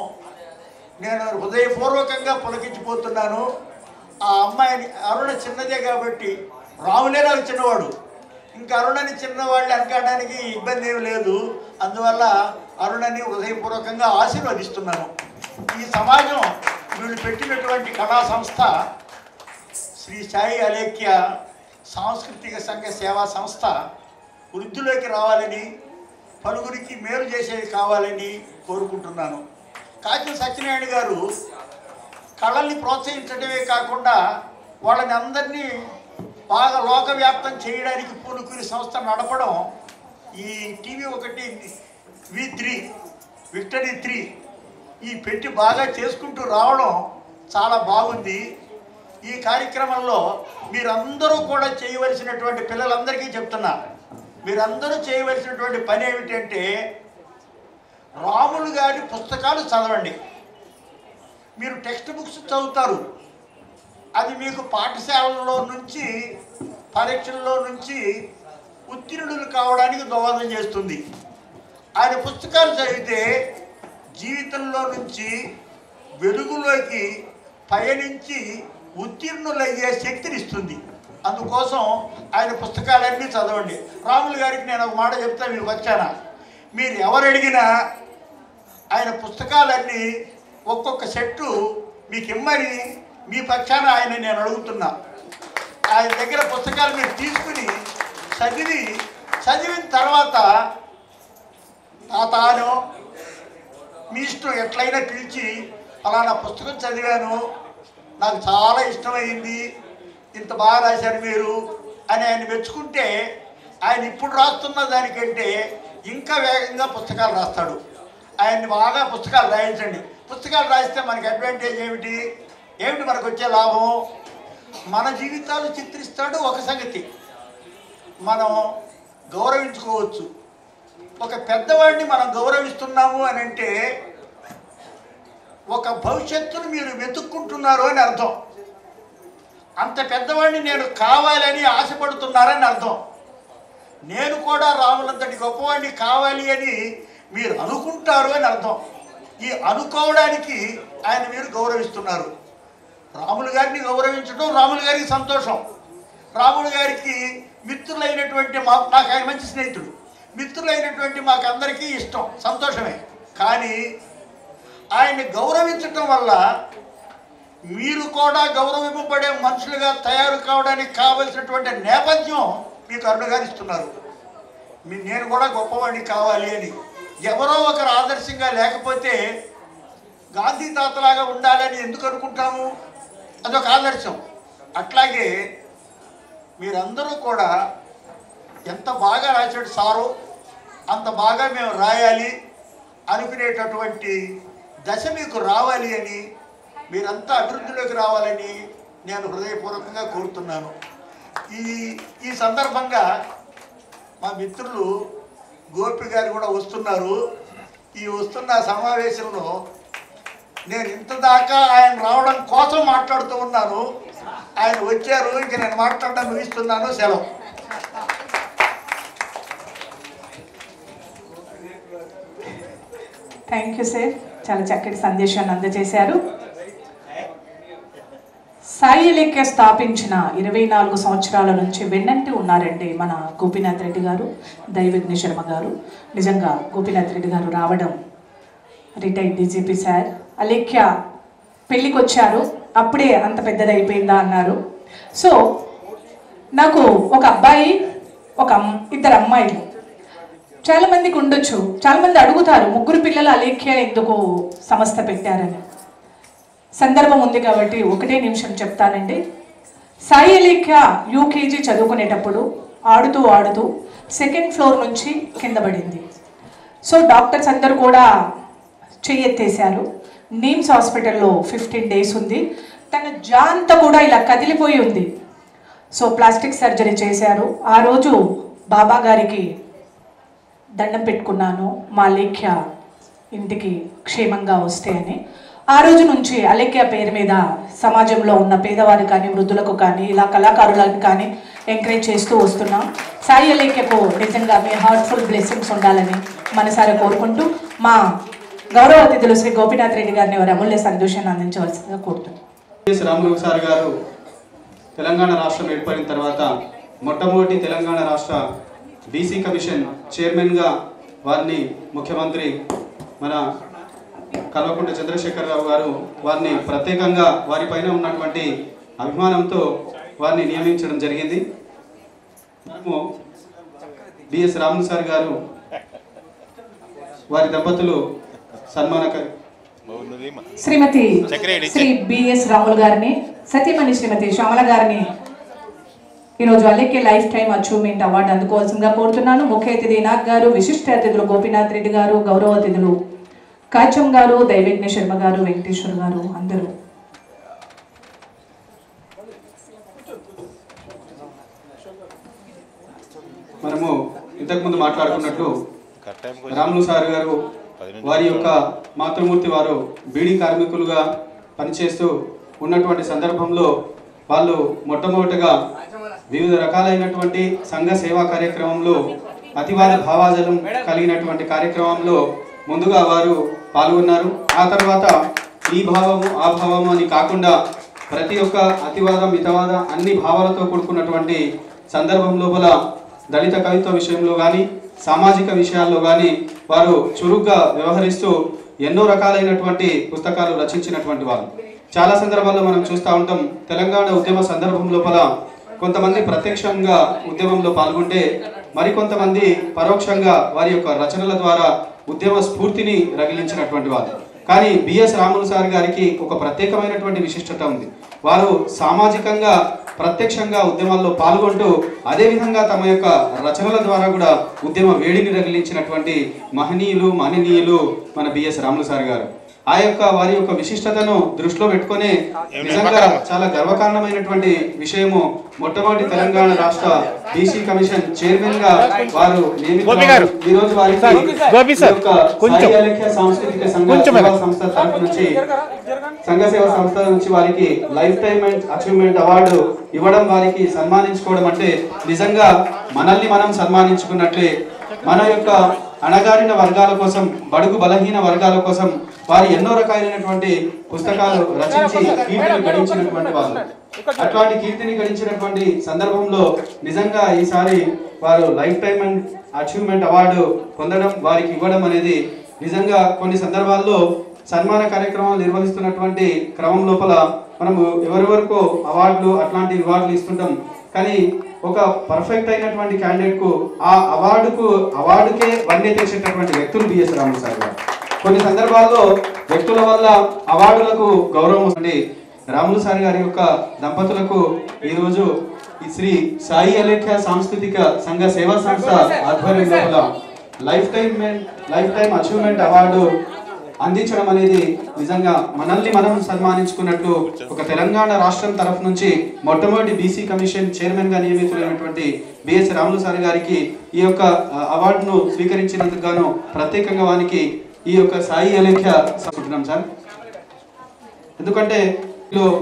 నేను హృదయపూర్వకంగా పులకించిపోతున్నాను. ఆ అమ్మాయిని, అరుణ చిన్నదే కాబట్టి, రాములే నాకు చిన్నవాడు, ఇంకా అరుణని చిన్నవాళ్ళు అనడానికి ఇబ్బంది ఏమి లేదు. అందువల్ల అరుణని హృదయపూర్వకంగా ఆశీర్వదిస్తున్నాను. ఈ సమాజం వీళ్ళు పెట్టినటువంటి కళా సంస్థ శ్రీ సాయి అలేఖ్య సాంస్కృతిక సంఘ సేవా సంస్థ వృద్ధిలోకి రావాలని, పలువురికి మేలు చేసేది కావాలని కోరుకుంటున్నాను. కాకి సత్యనారాయణ గారు కళల్ని ప్రోత్సహించడమే కాకుండా వాళ్ళని అందరినీ బాగా లోకవ్యాప్తం చేయడానికి పూనుకుని సంస్థ నడపడం ఈ TV1 V3 విక్టరీ 3 ఈ పెట్టి బాగా చేసుకుంటూ రావడం చాలా బాగుంది. ఈ కార్యక్రమంలో మీరందరూ కూడా చేయవలసినటువంటి పిల్లలందరికీ చెప్తున్నా, మీరందరూ చేయవలసినటువంటి పని ఏమిటంటే రాములు గారి పుస్తకాలు చదవండి. మీరు టెక్స్ట్ బుక్స్ చదువుతారు, అది మీకు పాఠశాలలో నుంచి పరీక్షల్లో నుంచి ఉత్తీర్ణులు కావడానికి దోహదం చేస్తుంది. ఆయన పుస్తకాలు చదివితే జీవితంలో నుంచి వెలుగులోకి పయనించి ఉత్తీర్ణులయ్యే శక్తిని ఇస్తుంది. అందుకోసం ఆయన పుస్తకాలన్నీ చదవండి. రాములు గారికి నేను ఒక మాట చెప్తాను, మీకు వచ్చానా, మీరు ఎవరు అడిగినా ఆయన పుస్తకాలన్నీ ఒక్కొక్క సెట్టు మీకు ఇమ్మని మీ పక్షాన ఆయన నేను అడుగుతున్నా. ఆయన దగ్గర పుస్తకాలు మీరు తీసుకుని చదివిన తర్వాత తాను మీ ఇష్టం ఎట్లయినా పిలిచి అలానా పుస్తకం చదివాను, నాకు చాలా ఇష్టమైంది, ఇంత బాగా రాశారు మీరు అని ఆయన మెచ్చుకుంటే ఆయన ఇప్పుడు రాస్తున్న దానికంటే ఇంకా వేగంగా పుస్తకాలు రాస్తాడు. ఆయన్ని బాగా పుస్తకాలు రాయించండి. పుస్తకాలు రాస్తే మనకి అడ్వాంటేజ్ ఏమిటి మనకు వచ్చే లాభం? మన జీవితాలు చిత్రిస్తాడు ఒక సంగతి, మనం గౌరవించుకోవచ్చు. ఒక పెద్దవాడిని మనం గౌరవిస్తున్నాము అని అంటే ఒక భవిష్యత్తును మీరు వెతుక్కుంటున్నారు అని అర్థం. అంత పెద్దవాడిని నేను కావాలని ఆశపడుతున్నారని అర్థం. నేను కూడా రాములంతటి గొప్పవాడిని కావాలి అని మీరు అనుకుంటారు అని అర్థం. ఈ అనుకోవడానికి ఆయన మీరు గౌరవిస్తున్నారు. రాములు గారిని గౌరవించడం రాములు గారికి సంతోషం. రాములు గారికి మిత్రులైనటువంటి నాకు ఆయన మంచి స్నేహితుడు, మిత్రులైనటువంటి మాకందరికీ ఇష్టం, సంతోషమే. కానీ ఆయన్ని గౌరవించటం వల్ల మీరు కూడా గౌరవింపబడే మనుషులుగా తయారు కావడానికి కావలసినటువంటి నేపథ్యం మీకు అరుణగారు ఇస్తున్నారు. నేను కూడా గొప్పవాడిని కావాలి అని ఎవరో ఒకరు ఆదర్శంగా లేకపోతే గాంధీ తాతలాగా ఉండాలని ఎందుకు అనుకుంటాము? అదొక ఆదర్శం. అట్లాగే మీరందరూ కూడా ఎంత బాగా రాశాడు సారు అంత బాగా మేము రాయాలి అనుకునేటటువంటి దశ మీకు రావాలి అని, మీరంతా అభివృద్ధిలోకి రావాలని నేను హృదయపూర్వకంగా కోరుతున్నాను. ఈ సందర్భంగా మా మిత్రులు గోపి గారు కూడా వస్తున్నారు. ఈ వస్తున్న సమావేశంలో నేను ఇంతదాకా ఆయన రావడం కోసం మాట్లాడుతూ ఉన్నాను. ఆయన వచ్చారు, ఇంక నేను మాట్లాడడం ముగిస్తున్నాను. సెలవు. థ్యాంక్ యూ సార్, చాలా చక్కటి సందేశాన్ని అందజేశారు. సాయి అలేఖ్య స్థాపించిన 24 సంవత్సరాల నుంచి వెన్నంటి ఉన్నారండి మన గోపీనాథ్ రెడ్డి గారు, దైవజ్ఞ శర్మ గారు. నిజంగా గోపీనాథ్ రెడ్డి గారు రావడం, రిటైర్డ్ DGP సార్ అలేఖ్య పెళ్ళికి వచ్చారు, అప్పుడే అంత పెద్దదైపోయిందా అన్నారు. సో నాకు ఒక అబ్బాయి, ఇద్దరు అమ్మాయిలు, చాలామందికి ఉండొచ్చు, చాలామంది అడుగుతారు 3 పిల్లలు అలేఖ్య ఎందుకు సంస్థ పెట్టారని. సందర్భం ఉంది కాబట్టి 1 నిమిషం చెప్తానండి. సాయి అలేఖ్య UKG చదువుకునేటప్పుడు ఆడుతూ 2nd ఫ్లోర్ నుంచి కింద పడింది. సో డాక్టర్స్ అందరూ కూడా చెయ్యెత్తేశారు. నీమ్స్ హాస్పిటల్లో 15 డేస్ ఉంది. తన జాంతా కూడా ఇలా కదిలిపోయి ఉంది. సో ప్లాస్టిక్ సర్జరీ చేశారు. ఆ రోజు బాబా గారికి దండం పెట్టుకున్నాను, మా అలేఖ్య ఇంటికి క్షేమంగా వస్తే అని. ఆ రోజు నుంచి అలేఖ్య పేరు మీద సమాజంలో ఉన్న పేదవారు కానీ వృద్ధులకు కానీ ఇలా కళాకారులకు కానీ ఎంకరేజ్ చేస్తూ వస్తున్నాం. సాయి అలేఖ్యకు నిజంగా మీ హార్ట్ఫుల్ బ్లెస్సింగ్స్ ఉండాలని మనసారా కోరుకుంటూ మా గౌరవ అతిథులు శ్రీ గోపీనాథ్ రెడ్డి గారిని వారి అమూల్య సందేశాన్ని అందించవలసిందిగా కోరుతున్నాం. రాములు సార్ గారు తెలంగాణ రాష్ట్రం ఏర్పడిన తర్వాత మొట్టమొదటి తెలంగాణ రాష్ట్ర BC కమిషన్ చైర్మన్గా వారిని ముఖ్యమంత్రి మన కల్వకుంట్ల చంద్రశేఖరరావు గారు వారిని ప్రత్యేకంగా వారిపైన ఉన్నటువంటి అభిమానంతో వారిని నియమించడం జరిగింది. మనము BS రాములు సార్ గారు వారి దంపతులు శ్రీమతి శ్రీ బిఎస్ రాములు గారిని, సతీమణి శ్రీమతి శ్యామల గారిని ఈరోజు అలెక్కే లైఫ్ టైమ్ అచీవ్మెంట్ అవార్డు అందుకోవాల్సిందిగా కోరుతున్నాను. ముఖ్య అతిథి ఇనాక్ గారు, విశిష్ట అతిథులు గోపీనాథ్ రెడ్డి గారు, గౌరవ అతిథులు కాచం గారు, దైవజ్ఞ శర్మ గారు, వెంకటేశ్వర్ గారు అందరూ. మనము ఇంతకుముందు మాట్లాడుకున్నట్లు రాములు సార్ గారు వారి యొక్క మాతృమూర్తి వారు బీడీ కార్మికులుగా పనిచేస్తూ ఉన్నటువంటి సందర్భంలో వాళ్ళు మొట్టమొదటిగా వివిధ రకాలైనటువంటి సంఘ సేవా కార్యక్రమంలో అతివాద భావాజలం కలిగినటువంటి కార్యక్రమంలో ముందుగా వారు పాల్గొన్నారు. ఆ తర్వాత ఈ భావము ఆ భావము అని కాకుండా ప్రతి ఒక్క అతివాద మితవాద అన్ని భావాలతో కూడుకున్నటువంటి సందర్భం లోపల దళిత కవిత్వ విషయంలో కానీ సామాజిక విషయాల్లో కానీ వారు చురుగ్గా వ్యవహరిస్తూ ఎన్నో రకాలైనటువంటి పుస్తకాలు రచించినటువంటి వారు. చాలా సందర్భాల్లో మనం చూస్తూ ఉంటాం, తెలంగాణ ఉద్యమ సందర్భం లోపల కొంతమంది ప్రత్యక్షంగా ఉద్యమంలో పాల్గొంటే మరికొంతమంది పరోక్షంగా వారి యొక్క రచనల ద్వారా ఉద్యమ స్ఫూర్తిని రగిలించినటువంటి వారు. కానీ బిఎస్ రాములు సార్ గారికి ఒక ప్రత్యేకమైనటువంటి విశిష్టత ఉంది. వారు సామాజికంగా ప్రత్యక్షంగా ఉద్యమాల్లో పాల్గొంటూ అదేవిధంగా తమ యొక్క రచనల ద్వారా కూడా ఉద్యమ వేడిని రగిలించినటువంటి మహనీయులు మన బిఎస్ రాములు సార్ గారు. ఆ యొక్క వారి యొక్క విశిష్టతను దృష్టిలో పెట్టుకునే నిజంగా చాలా గర్వకారణమైనటువంటి విషయము, మొట్టమొదటి తెలంగాణ రాష్ట్ర బీసీ కమిషన్ చైర్మన్ గా వారు నియమితులయ్యారు. ఈ రోజు వారికి సాంస్కృతిక సంఘ సేవా సంస్థ నుంచి వారికి లైఫ్ టైమ్ అచీవ్మెంట్ అవార్డు ఇవ్వడం, వారికి సన్మానించుకోవడం అంటే నిజంగా మనల్ని మనం సన్మానించుకున్నట్లే. మన యొక్క అణగారిన వర్గాల కోసం, బడుగు బలహీన వర్గాల కోసం వారు ఎన్నో రకాలైనటువంటి పుస్తకాలు రచించి కీర్తిని గడించినటువంటి వాళ్ళు. అట్లాంటి కీర్తిని గడించినటువంటి సందర్భంలో నిజంగా ఈసారి వారు లైఫ్ టైమ్ అచీవ్మెంట్ అవార్డు పొందడం, వారికి ఇవ్వడం అనేది నిజంగా కొన్ని సందర్భాల్లో సన్మాన కార్యక్రమాలు నిర్వహిస్తున్నటువంటి క్రమం లోపల మనము ఎవరెవరికో అవార్డులు అట్లాంటి రివార్డులు ఇస్తుంటాం. కానీ ఒక పర్ఫెక్ట్ అయినటువంటి క్యాండిడేట్ కు ఆ అవార్డుకే వన్నే తెచ్చేటటువంటి వ్యక్తులు బిఎస్ రాములు సార్ గారు. కొన్ని సందర్భాల్లో వ్యక్తుల వల్ల అవార్డులకు గౌరవం వస్తుంది. రాములు సార్ గారి యొక్క దంపతులకు ఈరోజు ఈ శ్రీ సాయి అలేఖ్య సాంస్కృతిక సంఘ సేవా సంస్థ ఆధ్వర్యం లోపల లైఫ్ టైమ్ అచీవ్మెంట్ అవార్డు అందించడం అనేది నిజంగా మనల్ని మనం సన్మానించుకున్నట్లు. ఒక తెలంగాణ రాష్ట్రం తరఫు నుంచి మొట్టమొదటి బీసీ కమిషన్ చైర్మన్ గా నియమితులైనటువంటి బిఎస్ రాములు సార్ గారికి ఈ యొక్క అవార్డును స్వీకరించినందుకు గాను ప్రత్యేకంగా వారికి ఈ యొక్క సాయి అలేఖ్య అనుకుంటున్నాం సార్. ఎందుకంటే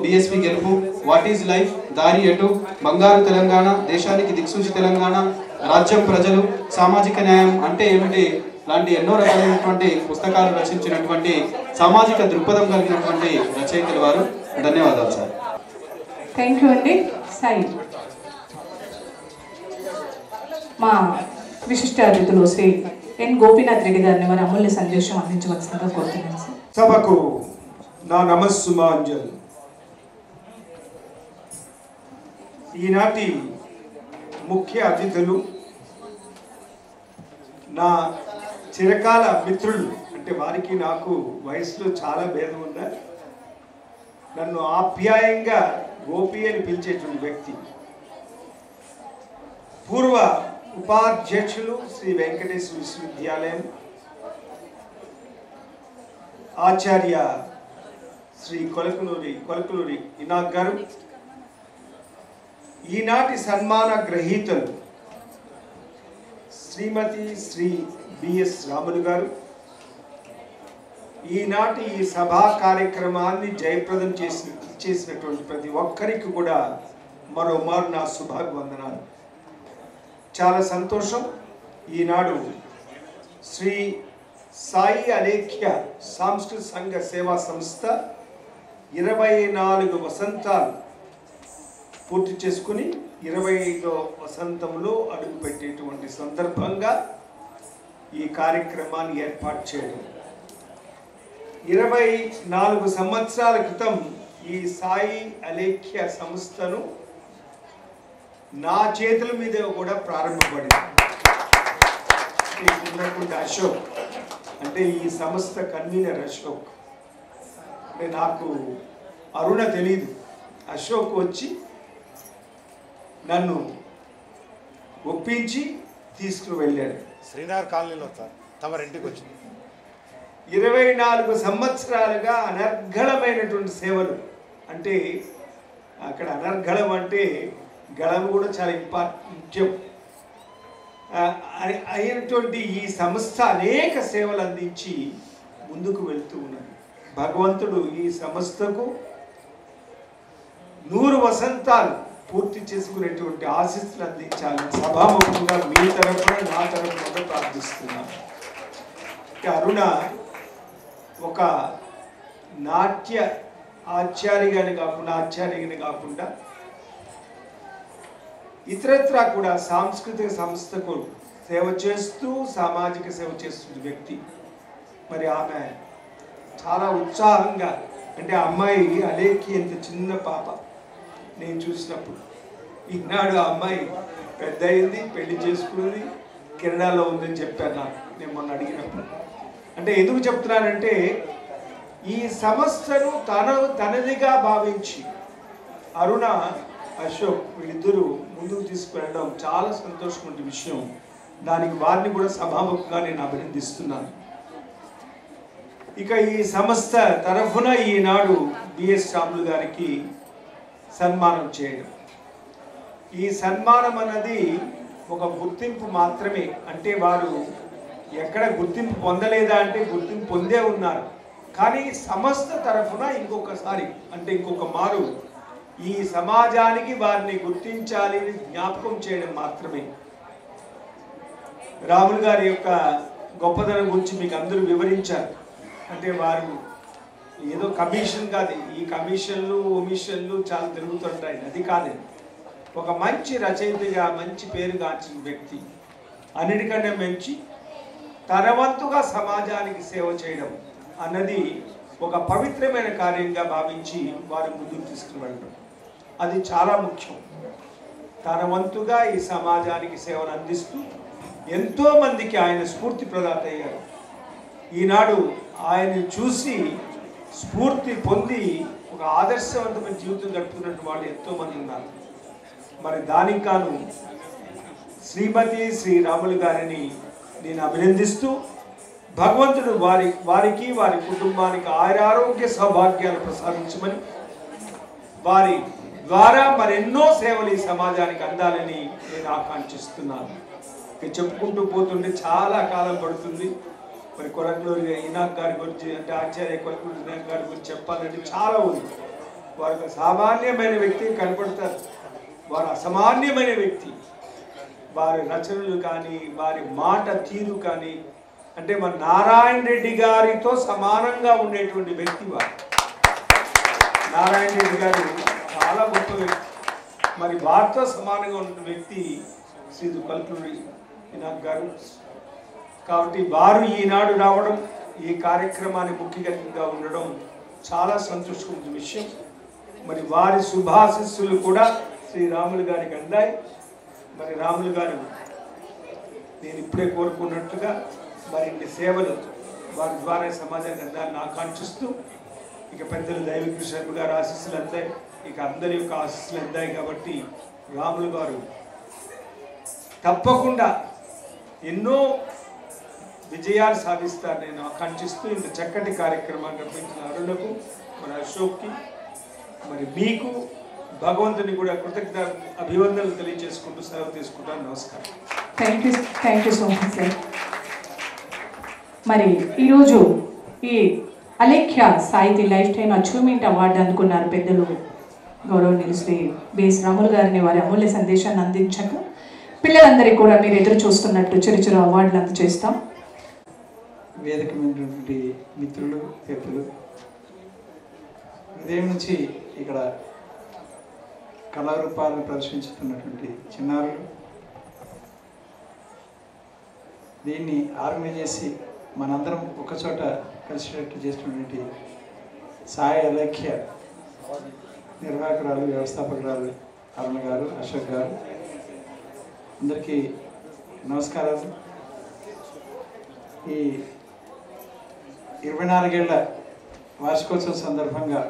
బిఎస్పి గెలుపు, వాట్ ఈజ్ లైఫ్, దారి ఎటు, బంగారు తెలంగాణ, దేశానికి దిక్సూచి తెలంగాణ, రాజ్యం ప్రజలు, సామాజిక న్యాయం అంటే ఏమిటి లాంటి ఎన్నో రకాలైనటువంటి పుస్తకాలు రచించినటువంటి సామాజిక దృక్పథం కలిగినటువంటి రచయితలు వారు. ధన్యవాదాలు సార్. థ్యాంక్ యూ అండి. సాయి మా విశిష్ట అతిథులు శ్రీ ఎన్ గోపీనాథ్ రెడ్డి గారిని వారి అమూల్య సందేశం అందించవలసిందిగా కోరుతున్నాను సార్. సభకు నా నమస్సుమాంజలి. ఈనాటి ముఖ్య అతిథులు నా చిరకాల మిత్రులు, అంటే వారికి నాకు వయసులో చాలా భేదం ఉందా, నన్ను ఆప్యాయంగా గోపి అని పిలిచేటువంటి వ్యక్తి, పూర్వ ఉపాధ్యక్షులు శ్రీ వెంకటేశ్వర విశ్వవిద్యాలయం ఆచార్య శ్రీ కొలకలూరి ఇనాక్ గారు, ఈనాటి సన్మాన గ్రహీతలు శ్రీమతి శ్రీ బిఎస్ రాములు గారు, ఈనాటి ఈ సభా కార్యక్రమాన్ని జయప్రదం చేసినటువంటి ప్రతి ఒక్కరికి కూడా మరోమారు నా శుభాభివందనాలు. చాలా సంతోషం. ఈనాడు శ్రీ సాయి అలేఖ్య సాంస్కృతిక సంఘ సేవా సంస్థ 24 వసంతాలు పూర్తి చేసుకుని 25వ వసంతంలో అడుగుపెట్టేటువంటి సందర్భంగా ఈ కార్యక్రమాన్ని ఏర్పాటు చేయడం. 24 సంవత్సరాల క్రితం ఈ సాయి అలేఖ్య సంస్థను నా చేతుల మీద కూడా ప్రారంభపడింది. ఉన్నటువంటి అశోక్ అంటే ఈ సంస్థ కన్వీనర్ అశోక్ అంటే నాకు అరుణ తెలీదు. అశోక్ వచ్చి నన్ను ఒప్పించి తీసుకుని వెళ్ళాడు. శ్రీనగర్ కాలనీలో తమరింటికి వచ్చింది. 24 సంవత్సరాలుగా అనర్గళమైనటువంటి సేవలు. అంటే అక్కడ అనర్గళం అంటే గళం కూడా చాలా ముఖ్యం అయినటువంటి ఈ సంస్థ అనేక సేవలు అందించి ముందుకు వెళ్తూ ఉన్నది. భగవంతుడు ఈ సంస్థకు 100 వసంతాలు పూర్తి చేసుకునేటువంటి ఆశీస్సులు అందించాలని సభాముఖంగా మీ తరఫున నా తరఫున ప్రార్థిస్తున్నాను. అరుణ ఒక నాట్య ఆచార్యగాని కాకుండా ఇతరత్రా కూడా సాంస్కృతిక సంస్థకు సేవ చేస్తూ సామాజిక సేవ చేస్తున్న వ్యక్తి. మరి ఆమె చాలా ఉత్సాహంగా, అంటే అమ్మాయి అలేఖ్య ఎంత చిన్న పాప నేను చూసినప్పుడు, ఈనాడు ఆ అమ్మాయి పెద్ద అయింది, పెళ్లి చేసుకున్నది, కెనడాలో ఉందని చెప్పారు నాకు నేను మొన్న అడిగినప్పుడు. అంటే ఎందుకు చెప్తున్నానంటే ఈ సంస్థను తనదిగా భావించి అరుణ అశోక్ వీళ్ళిద్దరూ ముందుకు తీసుకువెళ్ళడం చాలా సంతోషమైన విషయం. దానికి వారిని కూడా సభాముఖంగా నేను అభినందిస్తున్నాను. ఇక ఈ సంస్థ తరఫున ఈనాడు బిఎస్ రాములు గారికి సన్మానం చేయడం, ఈ సన్మానం అన్నది ఒక గుర్తింపు మాత్రమే. అంటే వారు ఎక్కడ గుర్తింపు పొందలేదా అంటే గుర్తింపు పొందే ఉన్నారు. కానీ సంస్థ తరఫున ఇంకొకసారి అంటే ఇంకొక మారు ఈ సమాజానికి వారిని గుర్తించాలి అని జ్ఞాపకం చేయడం మాత్రమే. రాములు గారి యొక్క గొప్పదనం గురించి మీకు అందరూ వివరించారు. అంటే వారు ఏదో కమిషన్ కాదు, ఈ కమిషన్లు ఒమిషన్లు చాలా తిరుగుతుంటాయి, అది కాదండి. ఒక మంచి రచయితగా మంచి పేరు గాంచిన వ్యక్తి, అన్నిటికన్నా మంచి తన వంతుగా సమాజానికి సేవ చేయడం అన్నది ఒక పవిత్రమైన కార్యంగా భావించి వారు ముందుకు తీసుకుని వెళ్ళడం అది చాలా ముఖ్యం. తన వంతుగా ఈ సమాజానికి సేవలు అందిస్తూ ఎంతోమందికి ఆయన స్ఫూర్తి ప్రదాత అయ్యారు. ఈనాడు ఆయన్ని చూసి స్ఫూర్తి పొంది ఒక ఆదర్శవంతమైన జీవితం గడుపుతున్నటువంటి వాళ్ళు ఎంతోమంది ఉన్నారు. మరి దానికి గాను శ్రీమతి శ్రీరాములు గారిని నేను అభినందిస్తూ భగవంతుడు వారికి వారి కుటుంబానికి ఆరోగ్య సౌభాగ్యాలు ప్రసాదించమని, వారి ద్వారా మరెన్నో సేవలు ఈ సమాజానికి అందాలని నేను ఆకాంక్షిస్తున్నాను. చెప్పుకుంటూ పోతుంటే చాలా కాలం పడుతుంది. మరి కొలకలూరి ఇనాక్ గారి గురించి అంటే ఆచార్య కొలకలూరి ఇనాక్ గారి గురించి చెప్పాలంటే చాలా ఉంది. వారు సామాన్యమైన వ్యక్తి కనపడతారు, వారు అసామాన్యమైన వ్యక్తి. వారి రచనలు కానీ వారి మాట తీరు కానీ అంటే మన నారాయణ రెడ్డి గారితో సమానంగా ఉండేటువంటి వ్యక్తి వారు. నారాయణ రెడ్డి గారు చాలా గొప్ప వ్యక్తి. మరి వారితో సమానంగా ఉన్న వ్యక్తి శ్రీ కొలకలూరి ఇనాక్ గారు. కాబట్టి వారు ఈనాడు రావడం, ఈ కార్యక్రమానికి ముఖ్యంగా ఉండడం చాలా సంతోషమైన విషయం. మరి వారి శుభాశిస్సులు కూడా శ్రీరాములు గారికి అందాయి. మరి రాములు గారు నేను ఇప్పుడే కోరుకున్నట్టుగా మరిన్ని సేవలు వారి ద్వారా సమాజానికి అందాలని ఆకాంక్షిస్తూ, ఇక పెద్దలు దైవకృష్ణ శర్మ గారు ఆశీస్సులు అందాయి, ఇక అందరి యొక్క ఆశీస్సులు అందాయి. కాబట్టి రాములు గారు తప్పకుండా ఎన్నో విజయాలు సాధిస్తారు నేను ఆకాంక్షిస్తూ ఇంత చక్కటి కార్యక్రమాన్ని నిర్వహించిన అరుణకు, మన అశోక్కి, మరి మీకు భగవంతుని కూడా కృతజ్ఞత అభివందనలు తెలియజేసుకుంటూ సెలవు తీసుకుంటాను. నమస్కారం. Thank you so much sir. మరి ఈరోజు ఈ అలేఖ్య సాహితీ లైఫ్ టైమ్ అచీవ్మెంట్ అవార్డు అందుకున్నారు పెద్దలు గౌరవనీయులు శ్రీ బిఎస్ రాములు గారిని వారి అమూల్య సందేశాన్ని అందించాక పిల్లలందరికీ కూడా మీరు ఎదురు చూస్తున్నట్టు చిరుచిరు అవార్డులు అందజేస్తాం. వేదికమైనటువంటి మిత్రులు, పెద్దలు, ఉదయం నుంచి ఇక్కడ కళారూపాలను ప్రదర్శించుతున్నటువంటి చిన్నారులు, దీన్ని ఆర్గనైజ్ చేసి మనందరం ఒకచోట కలిసేటట్టు చేసినటువంటి సాయి అలేఖ్య నిర్వాహకురాలు, వ్యవస్థాపకురాలు అరుణ గారు, అశోక్ గారు, అందరికీ నమస్కారాలు. ఈ 24 ఏళ్ల వార్షికోత్సవం సందర్భంగా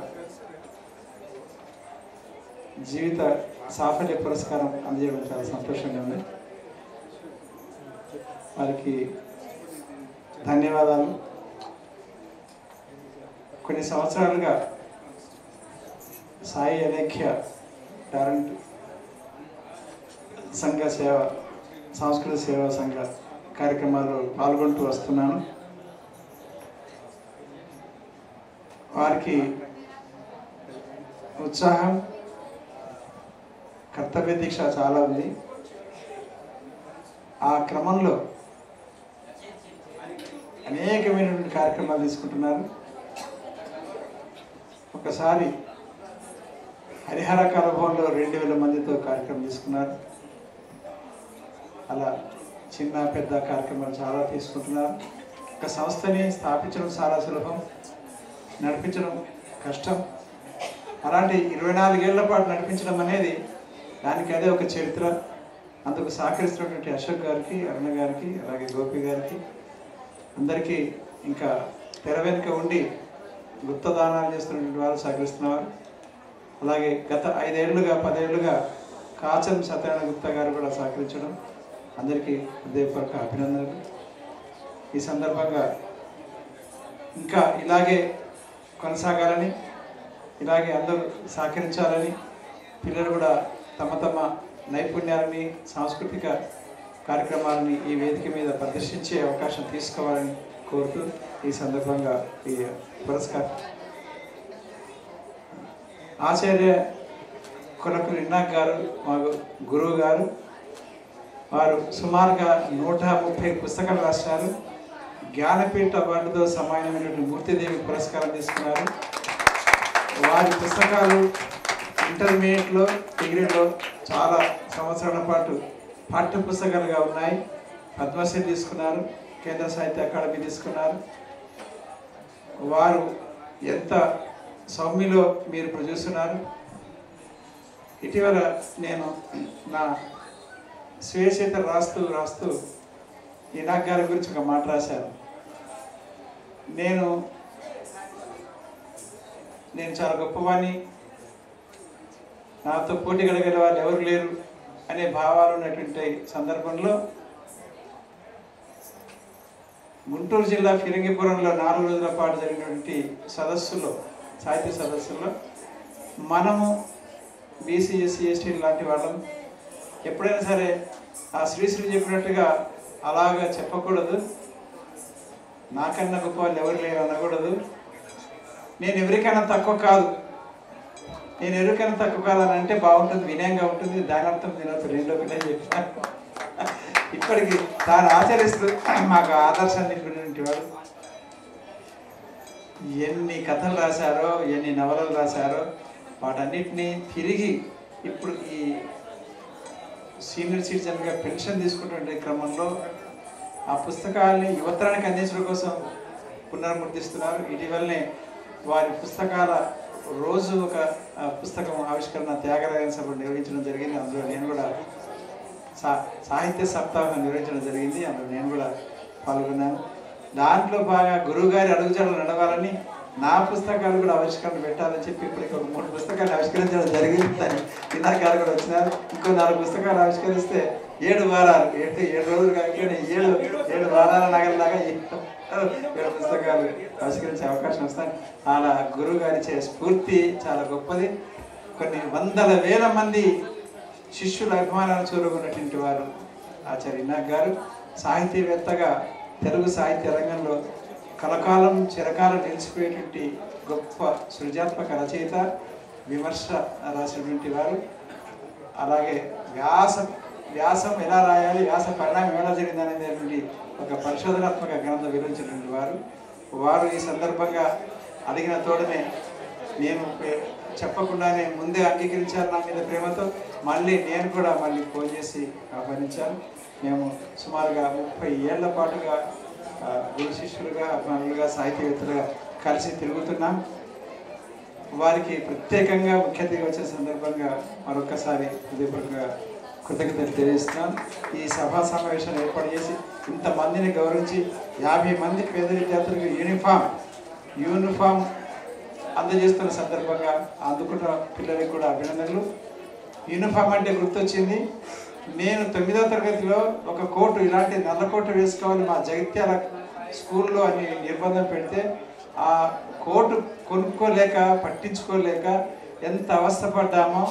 జీవిత సాఫల్య పురస్కారం అందజేయడం చాలా సంతోషంగా ఉంది. వారికి ధన్యవాదాలు. కొన్ని సంవత్సరాలుగా సాయి అలేఖ్య టాలెంట్ సంఘ సేవ, సాంస్కృతిక సేవా సంఘ కార్యక్రమాల్లో పాల్గొంటూ వస్తున్నాను. వారికి ఉత్సాహం, కర్తవ్య దీక్ష చాలా ఉంది. ఆ క్రమంలో అనేకమైనటువంటి కార్యక్రమాలు తీసుకుంటున్నారు. ఒకసారి హరిహర కళభవన్లో 2000 మందితో కార్యక్రమం తీసుకున్నారు. అలా చిన్న పెద్ద కార్యక్రమాలు చాలా తీసుకుంటున్నారు. ఒక సంస్థని స్థాపించడం చాలా సులభం, నడిపించడం కష్టం. అలాంటి 24 ఏళ్ల పాటు నడిపించడం అనేది దానికి అదే ఒక చరిత్ర. అందుకు సహకరిస్తున్నటువంటి అశోక్ గారికి, అరుణ గారికి, అలాగే గోపి గారికి, అందరికీ, ఇంకా తెర వెనుక ఉండి గుప్తదానాలు చేస్తున్నటువంటి వారు సహకరిస్తున్నారు. అలాగే గత 5 ఏళ్లుగా 10 ఏళ్లుగా కాచం సత్యనారాయణ గుప్తా గారు కూడా సహకరించడం, అందరికీ హృదయపూర్వక అభినందనలు. ఈ సందర్భంగా ఇంకా ఇలాగే కొనసాగాలని, ఇలాగే అందరూ సహకరించాలని, పిల్లలు కూడా తమ తమ నైపుణ్యాలని, సాంస్కృతిక కార్యక్రమాలని ఈ వేదిక మీద ప్రదర్శించే అవకాశం తీసుకోవాలని కోరుతూ ఈ సందర్భంగా ఈ పురస్కారం ఆచార్య కొలకులు ఇన్నాక్ గారు, మా గురువు గారు, వారు సుమారుగా 130 పుస్తకాలు రాశారు. జ్ఞానపీఠ అవార్డుతో సమానమైనటువంటి మూర్తిదేవి పురస్కారం తీసుకున్నారు. వారి పుస్తకాలు ఇంటర్మీడియట్లో, డిగ్రీలో చాలా సంవత్సరాల పాటు పాఠ్య పుస్తకాలుగా ఉన్నాయి. పద్మశ్రీ తీసుకున్నారు, కేంద్ర సాహిత్య అకాడమీ తీసుకున్నారు. వారు ఎంత సౌమ్యలో మీరు ఇప్పుడు చూస్తున్నారు. ఇటీవల నేను నా స్వేచ్ఛత రాస్తూ ఇనాక్ గారి గురించి ఒక మాట రాశాను. నేను చాలా గొప్పవాణ్ణి, నాతో పోటీ గడగల వాళ్ళు ఎవరు లేరు అనే భావాలు ఉన్నటువంటి సందర్భంలో గుంటూరు జిల్లా ఫిరంగిపురంలో 4 రోజుల పాటు జరిగినటువంటి సదస్సులో, సాహిత్య సదస్సులో, మనము బీసీ, ఎస్సీ, ఎస్టీ లాంటి వాళ్ళం ఎప్పుడైనా సరే ఆ శ్రీశ్రీ చెప్పినట్టుగా అలాగా చెప్పకూడదు. నాకన్నా గొప్ప వాళ్ళు ఎవరు లేరు అనకూడదు. నేను ఎవరికైనా తక్కువ కాదు, నేను ఎవరికైనా తక్కువ కాదని అంటే బాగుంటుంది, వినయంగా ఉంటుంది. దాని అర్థం తినవుతుంది, 2 ఒకటే చెప్పాను. ఇప్పటికీ తాను ఆచరిస్తూ మాకు ఆదర్శాన్ని నింపినటువంటి వాడు. ఎన్ని కథలు రాశారో, ఎన్ని నవలలు రాశారో, వాటన్నిటినీ తిరిగి ఇప్పుడు ఈ సీనియర్ సిటిజన్గా పెన్షన్ తీసుకున్నటువంటి క్రమంలో ఆ పుస్తకాలని యువతరానికి అందించడం కోసం పునర్ముద్రిస్తున్నారు. ఇటీవలనే వారి పుస్తకాల రోజు ఒక పుస్తకం ఆవిష్కరణ త్యాగరాజన సభ నిర్వహించడం జరిగింది. అందులో నేను కూడా సాహిత్య సప్తాహం నిర్వహించడం జరిగింది. అందులో నేను కూడా పాల్గొన్నాను. దాంట్లో బాగా గురువుగారి అడుగుజాడలు నడవాలని నా పుస్తకాలు కూడా ఆవిష్కరణ పెట్టాలని చెప్పి ఇప్పటికి ఒక 3 పుస్తకాలు ఆవిష్కరించడం జరిగింది. ఇన్నాక గారు కూడా వచ్చినారు. ఇంకో 4 పుస్తకాలు ఆవిష్కరిస్తే 7 వారాలు, 7 రోజులు కాకపోతే 7 వారాల నగరలాగా 7 పుస్తకాలు ఆవిష్కరించే అవకాశం వస్తాయి. అలా గురువు గారిచే స్ఫూర్తి చాలా గొప్పది. కొన్ని వందల వేల మంది శిష్యుల అభిమానాలు చూరగొన్నటువంటి వారు ఆచార్య ఇన్నాక్ గారు. సాహితీవేత్తగా తెలుగు సాహిత్య రంగంలో కలకాలం చిరకాలం నిలిచిపోయేటువంటి గొప్ప సృజనాత్మక రచయిత, విమర్శ రాసినటువంటి వారు. అలాగే వ్యాసం ఎలా రాయాలి, వ్యాస పరిణామం ఎలా జరిగింది అనేటువంటి ఒక పరిశోధనాత్మక గ్రంథం వివరించినటువంటి వారు ఈ సందర్భంగా అడిగిన తోడనే నేను చెప్పకుండానే ముందే అంగీకరించారు నా మీద ప్రేమతో. నేను కూడా ఫోన్ చేసి ఆహ్వానించాను. మేము సుమారుగా 30 ఏళ్ల పాటుగా గురు శిష్యులుగా, అభిమానులుగా, సాహితీవేత్తలుగా కలిసి తిరుగుతున్నాం. వారికి ప్రత్యేకంగా ముఖ్య అతిథిగా వచ్చిన సందర్భంగా మరొకసారి హృదయపూర్వకంగా కృతజ్ఞతలు తెలియజేస్తున్నాను. ఈ సభా సమావేశాన్ని ఏర్పాటు చేసి ఇంతమందిని గౌరవించి 50 మంది పేద విద్యార్థులకు యూనిఫామ్ అందజేస్తున్న సందర్భంగా అందుకున్న పిల్లలకి కూడా అభినందనలు. యూనిఫామ్ అంటే గుర్తొచ్చింది. నేను 9వ తరగతిలో ఒక కోటు, ఇలాంటి నల్ల కోటు వేసుకోవాలి మా జగిత్యాల స్కూల్లో అని నిర్బంధం పెడితే ఆ కోటు కొనుక్కోలేక పట్టించుకోలేక ఎంత అవస్థపడ్డామో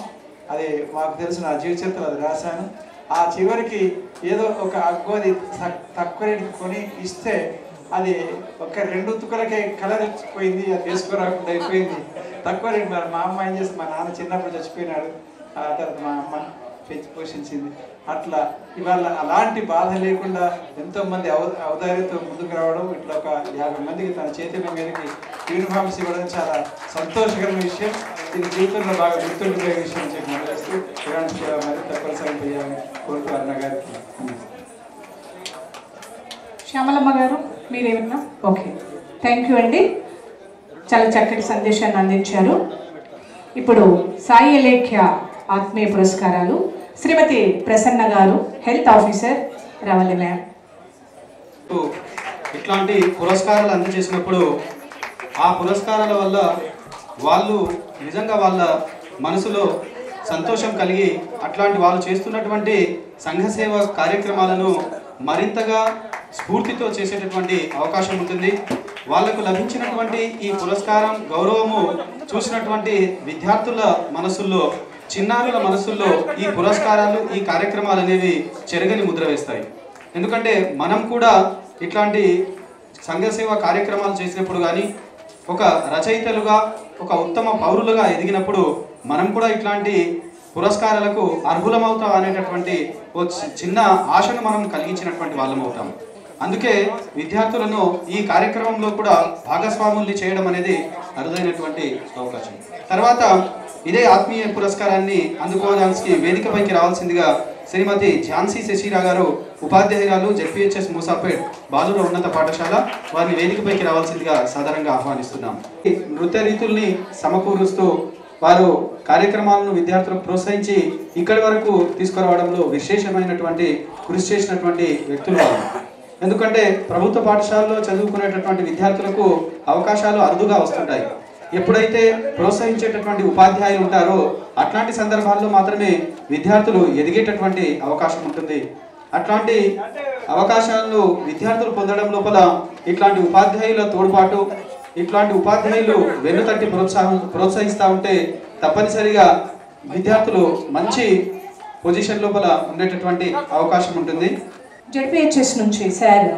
అది మాకు తెలుసు. నా జీవిత చరిత్రలో అది రాశాను. ఆ చివరికి ఏదో ఒక అగ్గోది తక్కువ రేటుకి కొని ఇస్తే అది ఒక 2 ఉతుకులకే కలర్ పోయింది, అది వేసుకోరాకుండా అయిపోయింది. తక్కువ రేటు. మరి మా అమ్మ ఏం చేసి, మా నాన్న చిన్నప్పుడు చచ్చిపోయినాడు, ఆ తర్వాత మా అమ్మ పెంచి పోషించింది. అట్లా ఇవాళ అలాంటి బాధ లేకుండా ఎంతోమంది ఔదార్యంతో ముందుకు రావడం, ఇట్లా ఒక 50 మందికి తన చేతుల మీదకి యూనిఫామ్స్ ఇవ్వడం చాలా సంతోషకరమైన విషయం. ఇది జీవితంలో బాగా గుర్తుండిపోయే విషయం చెప్పి మనసు ఇలాంటి సేవ మరింత కొనసాగించాలని కోరుతూ అన్న గారికి. శ్యామలమ్మ గారు మీరేమన్నా? ఓకే, థ్యాంక్ యూ అండి, చాలా చక్కటి సందేశాన్ని అందించారు. ఇప్పుడు సాయి అలేఖ్య ఆత్మీయ పురస్కారాలు శ్రీమతి ప్రసన్న గారు, హెల్త్ ఆఫీసర్, రవలి మ్యామ్. ఇట్లాంటి పురస్కారాలు అందజేసినప్పుడు ఆ పురస్కారాల వల్ల వాళ్ళు నిజంగా వాళ్ళ మనసులో సంతోషం కలిగి అట్లాంటి వాళ్ళు చేస్తున్నటువంటి సంఘ సేవ కార్యక్రమాలను మరింతగా స్ఫూర్తితో చేసేటటువంటి అవకాశం ఉంటుంది. వాళ్లకు లభించినటువంటి ఈ పురస్కారం గౌరవము చూసినటువంటి విద్యార్థుల మనసుల్లో, చిన్నారుల మనసుల్లో ఈ పురస్కారాలు, ఈ కార్యక్రమాలు అనేవి చెరగని ముద్ర వేస్తాయి. ఎందుకంటే మనం కూడా ఇట్లాంటి సంఘ సేవ కార్యక్రమాలు చేసినప్పుడు కానీ, ఒక రచయితలుగా, ఒక ఉత్తమ పౌరులుగా ఎదిగినప్పుడు మనం కూడా ఇట్లాంటి పురస్కారాలకు అర్హులమవుతాం అనేటటువంటి ఓ చిన్న ఆశను మనం కలిగించినటువంటి వాళ్ళం అవుతాం. అందుకే విద్యార్థులను ఈ కార్యక్రమంలో కూడా భాగస్వాముల్ని చేయడం అనేది అరుదైనటువంటి అవకాశం. తర్వాత ఇదే ఆత్మీయ పురస్కారాన్ని అందుకోవడానికి వేదికపైకి రావాల్సిందిగా శ్రీమతి ఝాన్సీ శశిరా గారు, ఉపాధ్యాయురాలు, జెడ్పీహెచ్ఎస్ మూసాపేట్ బాలుర ఉన్నత పాఠశాల, వారిని వేదికపైకి రావాల్సిందిగా సాధారణంగా ఆహ్వానిస్తున్నాం. నృత్య రీతుల్ని సమకూరుస్తూ వారు కార్యక్రమాలను విద్యార్థులకు ప్రోత్సహించి ఇక్కడి వరకు తీసుకురావడంలో విశేషమైనటువంటి కృషి చేసినటువంటి వ్యక్తులు వారు. ఎందుకంటే ప్రభుత్వ పాఠశాలలో చదువుకునేటటువంటి విద్యార్థులకు అవకాశాలు అరుదుగా వస్తుంటాయి. ఎప్పుడైతే ప్రోత్సహించేటటువంటి ఉపాధ్యాయులు ఉంటారో అట్లాంటి సందర్భాల్లో మాత్రమే విద్యార్థులు ఎదిగేటటువంటి అవకాశం ఉంటుంది. అట్లాంటి అవకాశాలను విద్యార్థులు పొందడం లోపల ఇట్లాంటి ఉపాధ్యాయుల తోడ్పాటు, ఇట్లాంటి ఉపాధ్యాయులు వెన్నుతట్టి ప్రోత్సహిస్తూ ఉంటే తప్పనిసరిగా విద్యార్థులు మంచి పొజిషన్ లోపల ఉండేటటువంటి అవకాశం ఉంటుంది. జెడ్పీహెచ్ఎస్ నుంచి సార్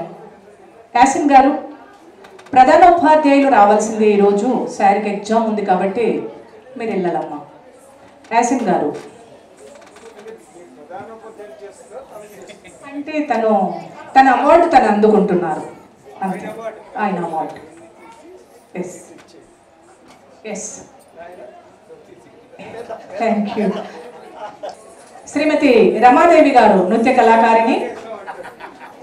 యాసిన్ గారు, ప్రధాన ఉపాధ్యాయులు రావాల్సింది. ఈరోజు సార్కి ఎగ్జామ్ ఉంది కాబట్టి మీరు వెళ్ళాలమ్మా. యాసిన్ గారు అంటే తన అవార్డు తను అందుకుంటున్నారు అంతే, ఆయన award. Yes yes, thank you. Shrimati Ramadevi గారు, నృత్య కళాకారిణి.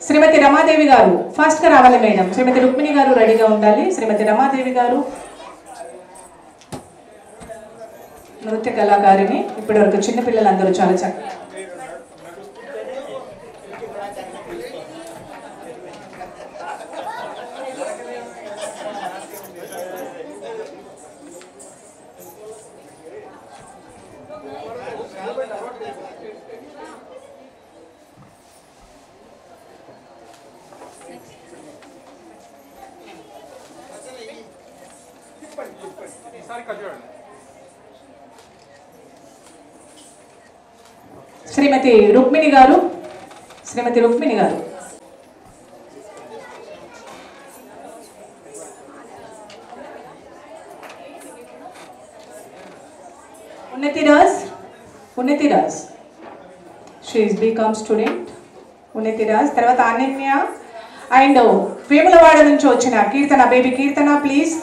శ్రీమతి రమాదేవి గారు ఫాస్ట్గా రావాలి మేడం. శ్రీమతి రుక్మిణి గారు రెడీగా ఉండాలి. శ్రీమతి రమాదేవి గారు నృత్య కళాకారిణి. ఇప్పటి వరకు చిన్నపిల్లలందరూ చాలా చక్కగా శ్రీమతి రుక్మిణి గారు, శ్రీమతి రుక్మిణి గారు. Unnatiraj, she is BCom student. Unnatiraj తర్వాత అనన్య అండ్ వేములవాడ నుంచి వచ్చిన Keerthana, baby Keerthana please.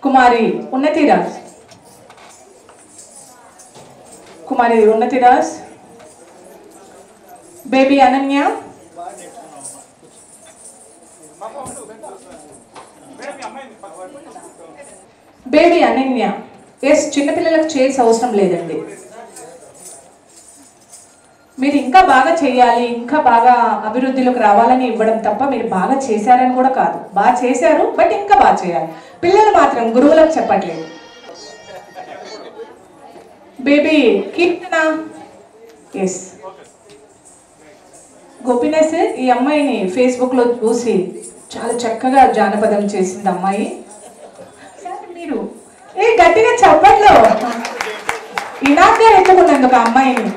Kumari Unnatiraj, Kumari Unnatiraj, baby Ananya, baby Ananya. Yes, చిన్నపిల్లలకు చైర్స్ అవసరం లేదండి. మీరు ఇంకా బాగా చేయాలి, ఇంకా బాగా అభివృద్ధిలోకి రావాలని ఇవ్వడం తప్ప మీరు బాగా చేశారని కూడా కాదు. బాగా చేశారు, బట్ ఇంకా బాగా చేయాలి. పిల్లలు మాత్రం గురువులకు చెప్పట్లేదు. బేబీ కీర్తన, ఎస్ గోపినేస్ ఈ అమ్మాయిని ఫేస్బుక్లో చూసి చాలా చక్కగా జానపదం చేసింది అమ్మాయి. మీరు గట్టిగా చెప్పట్లో ఇనాగ్గా ఎత్తుకున్నందుకు ఆ అమ్మాయిని.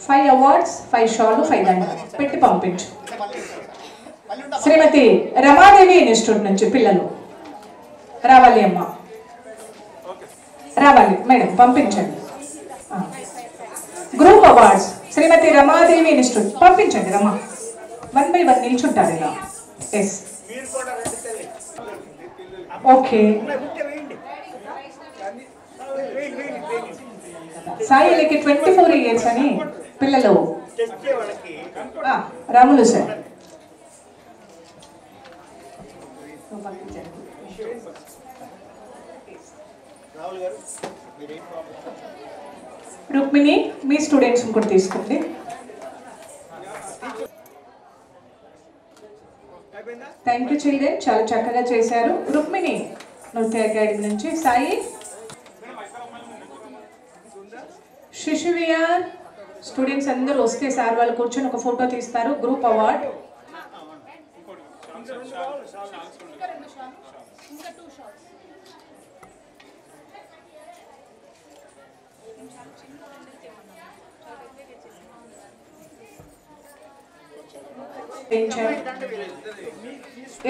ఫైవ్ అవార్డ్స్, 5 షాలు, 5 దండలు పెట్టి పంపించు. శ్రీమతి రమాదేవి ఇన్స్టిట్యూట్ నుంచి పిల్లలు రావాలి అమ్మా, రావాలి మేడం, పంపించండి. గ్రూప్ అవార్డ్స్ శ్రీమతి రమాదేవి ఇన్స్టిట్యూట్ పంపించండి. రమా 1 by 1 నిల్చుంటారు ఇలా. Yes okay. సాయి లకి 24 years అని పిల్లలు. రాములు సార్ రుక్మిణి మీ స్టూడెంట్స్ కూడా తీసుకోండి. థ్యాంక్ యూ చిల్డ్రన్, చాలా చక్కగా చేశారు. రుక్మిణి నృత్య అకాడమీ నుంచి. సాయి శిశువిఆర్ స్టూడెంట్స్ అందరూ వస్తే సార్ వాళ్ళు కూర్చొని ఒక ఫోటో తీస్తారు. Group award.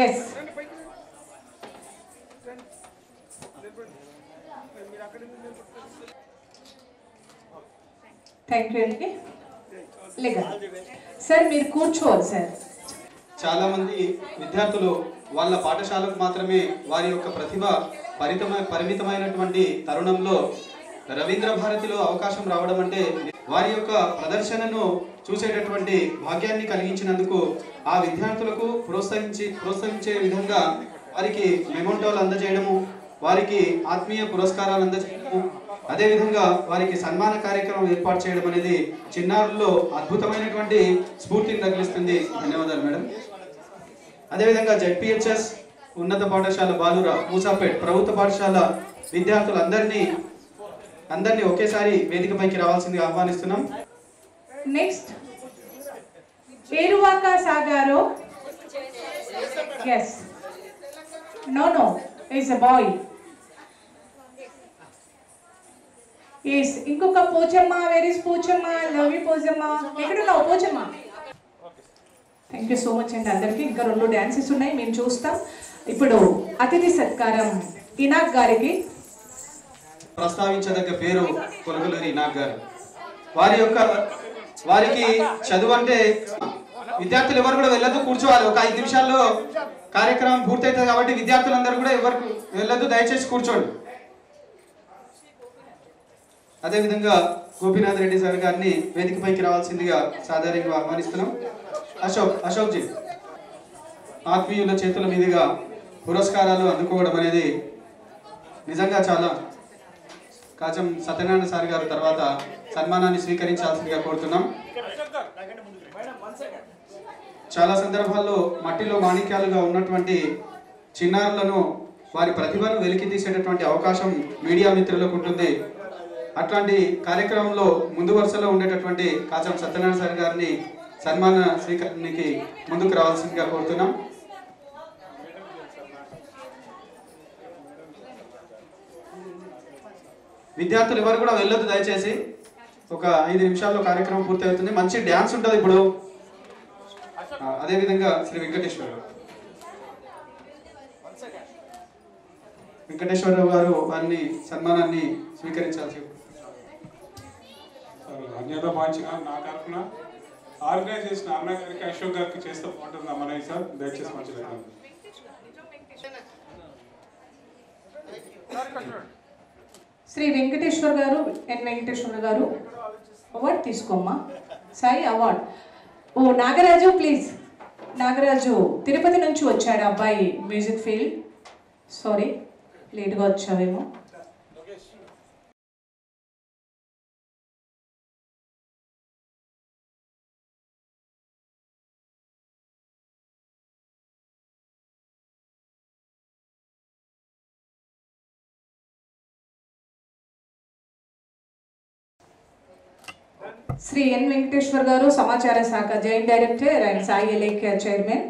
Yes thank you అండి. లేక సార్ మీరు కూర్చోవాలి సార్. చాలా మంది విద్యార్థులు వాళ్ళ పాఠశాలకు మాత్రమే వారి యొక్క ప్రతిభ పరిమితమైనటువంటి తరుణంలో రవీంద్ర భారతిలో అవకాశం రావడం అంటే వారి యొక్క ప్రదర్శనను చూసేటటువంటి భాగ్యాన్ని కలిగించినందుకు ఆ విద్యార్థులకు ప్రోత్సహించే విధంగా వారికి మెమోంటోలు అందజేయడము, వారికి ఆత్మీయ పురస్కారాలు అందజేయడము, అదేవిధంగా వారికి సన్మాన కార్యక్రమం ఏర్పాటు చేయడం అనేది చిన్నారుల్లో అద్భుతమైనటువంటి స్ఫూర్తిని తగిలిస్తుంది. ధన్యవాదాలు మేడం. అదేవిధంగా జెడ్పిహెచ్ఎస్ ఉన్నత పాఠశాల బాలుర మూసాపేట్ ప్రభుత్వ పాఠశాల విద్యార్థులందరినీ ఒకేసారి వేదికపైకి రావాల్సిందిగా ఆహ్వానిస్తున్నాం. నెక్స్ట్ ఏరువాక సాగారో. Yes no is a boy. Yes ఇంకొక Pochamma. Where is Pochamma? Love you Pochamma. ఎక్కడున్నావు Pochamma? Thank you so much అండి అందరికీ. ఇంకా 2 డాన్సెస్ ఉన్నాయి, మేము చూస్తాం. ఇప్పుడు అతిథి సత్కారం ఇనాక్ గారికి. ప్రస్తావించదగ్గ పేరు కొలగలూరి ఇనాక్ గారు. వారికి చదువు అంటే విద్యార్థులు ఎవరు కూడా వెళ్ళదు, కూర్చోవాలి. ఒక 5 నిమిషాల్లో కార్యక్రమం పూర్తవుతుంది కాబట్టి విద్యార్థులందరూ కూడా ఎవరు వెళ్ళదు, దయచేసి కూర్చోండి. అదేవిధంగా గోపీనాథ్ రెడ్డి సార్ గారిని వేదికపైకి రావాల్సిందిగా సాధారణంగా ఆహ్వానిస్తున్నాం. అశోక్ జీ ఆత్మీయుల చేతుల మీదుగా పురస్కారాలు అందుకోవడం అనేది నిజంగా చాలా. కాజం సత్యనారాయణ సార్ గారు తర్వాత సన్మానాన్ని స్వీకరించాల్సిందిగా కోరుతున్నాం. చాలా సందర్భాల్లో మట్టిలో మాణిక్యాలుగా ఉన్నటువంటి చిన్నారులను వారి ప్రతిభను వెలికి తీసేటటువంటి అవకాశం మీడియా మిత్రులకు ఉంటుంది. అట్లాంటి కార్యక్రమంలో ముందు వరుసలో ఉండేటటువంటి కాజం సత్యనారాయణ సార్ గారిని సన్మాన స్వీకరణకి ముందుకు రావాల్సిందిగా కోరుతున్నాం. విద్యార్థులు ఎవరు కూడా వెళ్ళొద్దు దయచేసి. ఒక 5 నిమిషాల్లో కార్యక్రమం పూర్తి అవుతుంది. మంచి డ్యాన్స్ ఉంటుంది ఇప్పుడు. అదేవిధంగా శ్రీ వెంకటేశ్వరరావు గారు వారిని సన్మానాన్ని స్వీకరించాల్సి. అన్యత భాషగా నా తరఫున ఆర్గనైజ్ చేసిన అన్న గారికి, అశోక్ గారికి చేస్తే బాగుంటుంది అమ్మని సార్. దయచేసి మంచిగా శ్రీ వెంకటేశ్వర గారు, ఎన్ వెంకటేశ్వర గారు అవార్డు తీసుకోమ్మా. సాయి అవార్డు. ఓ నాగరాజు ప్లీజ్ నాగరాజు తిరుపతి నుంచి వచ్చాడు అబ్బాయి మ్యూజిక్ ఫీల్డ్. సారీ లేట్గా వచ్చావేమో. శ్రీ ఎన్ వెంకటేశ్వర్ గారు సమాచార శాఖ joint director and Sai Alekhya chairman.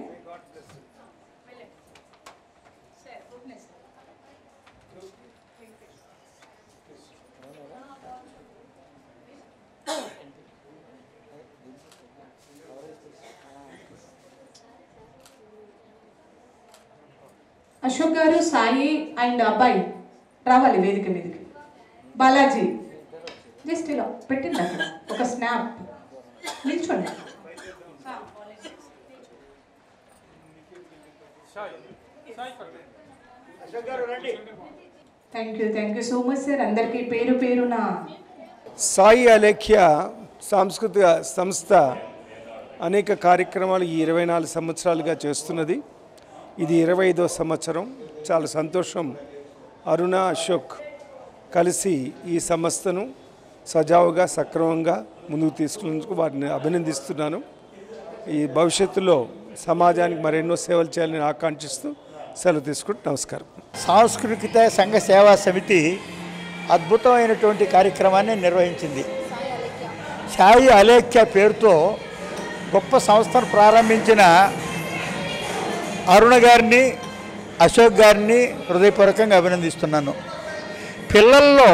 Ashok garu, Sai and అబ్బాయి రావాలి వేదిక మీదకి. బాలాజీ జస్ట్ ఇలా పెట్టింది అక్కడ ఒక స్నాప్ నిల్చోండి. Thank you so much sir. అందరికీ పేరు పేరున సాయి అలేఖ్య సాంస్కృతిక సంస్థ అనేక కార్యక్రమాలు ఈ 24 సంవత్సరాలుగా చేస్తున్నది. ఇది 25వ సంవత్సరం. చాలా సంతోషం. అరుణ, అశోక్ కలిసి ఈ సంస్థను సజావుగా సక్రమంగా ముందుకు తీసుకున్నందుకు వారిని అభినందిస్తున్నాను. ఈ భవిష్యత్తులో సమాజానికి మరెన్నో సేవలు చేయాలని ఆకాంక్షిస్తూ సెలవు తీసుకుంటూ నమస్కారం. సాంస్కృతిక సంఘ సేవా సమితి అద్భుతమైనటువంటి కార్యక్రమాన్ని నిర్వహించింది. సాయి అలేఖ్య పేరుతో గొప్ప సంస్థను ప్రారంభించిన అరుణ గారిని, అశోక్ గారిని హృదయపూర్వకంగా అభినందిస్తున్నాను. పిల్లల్లో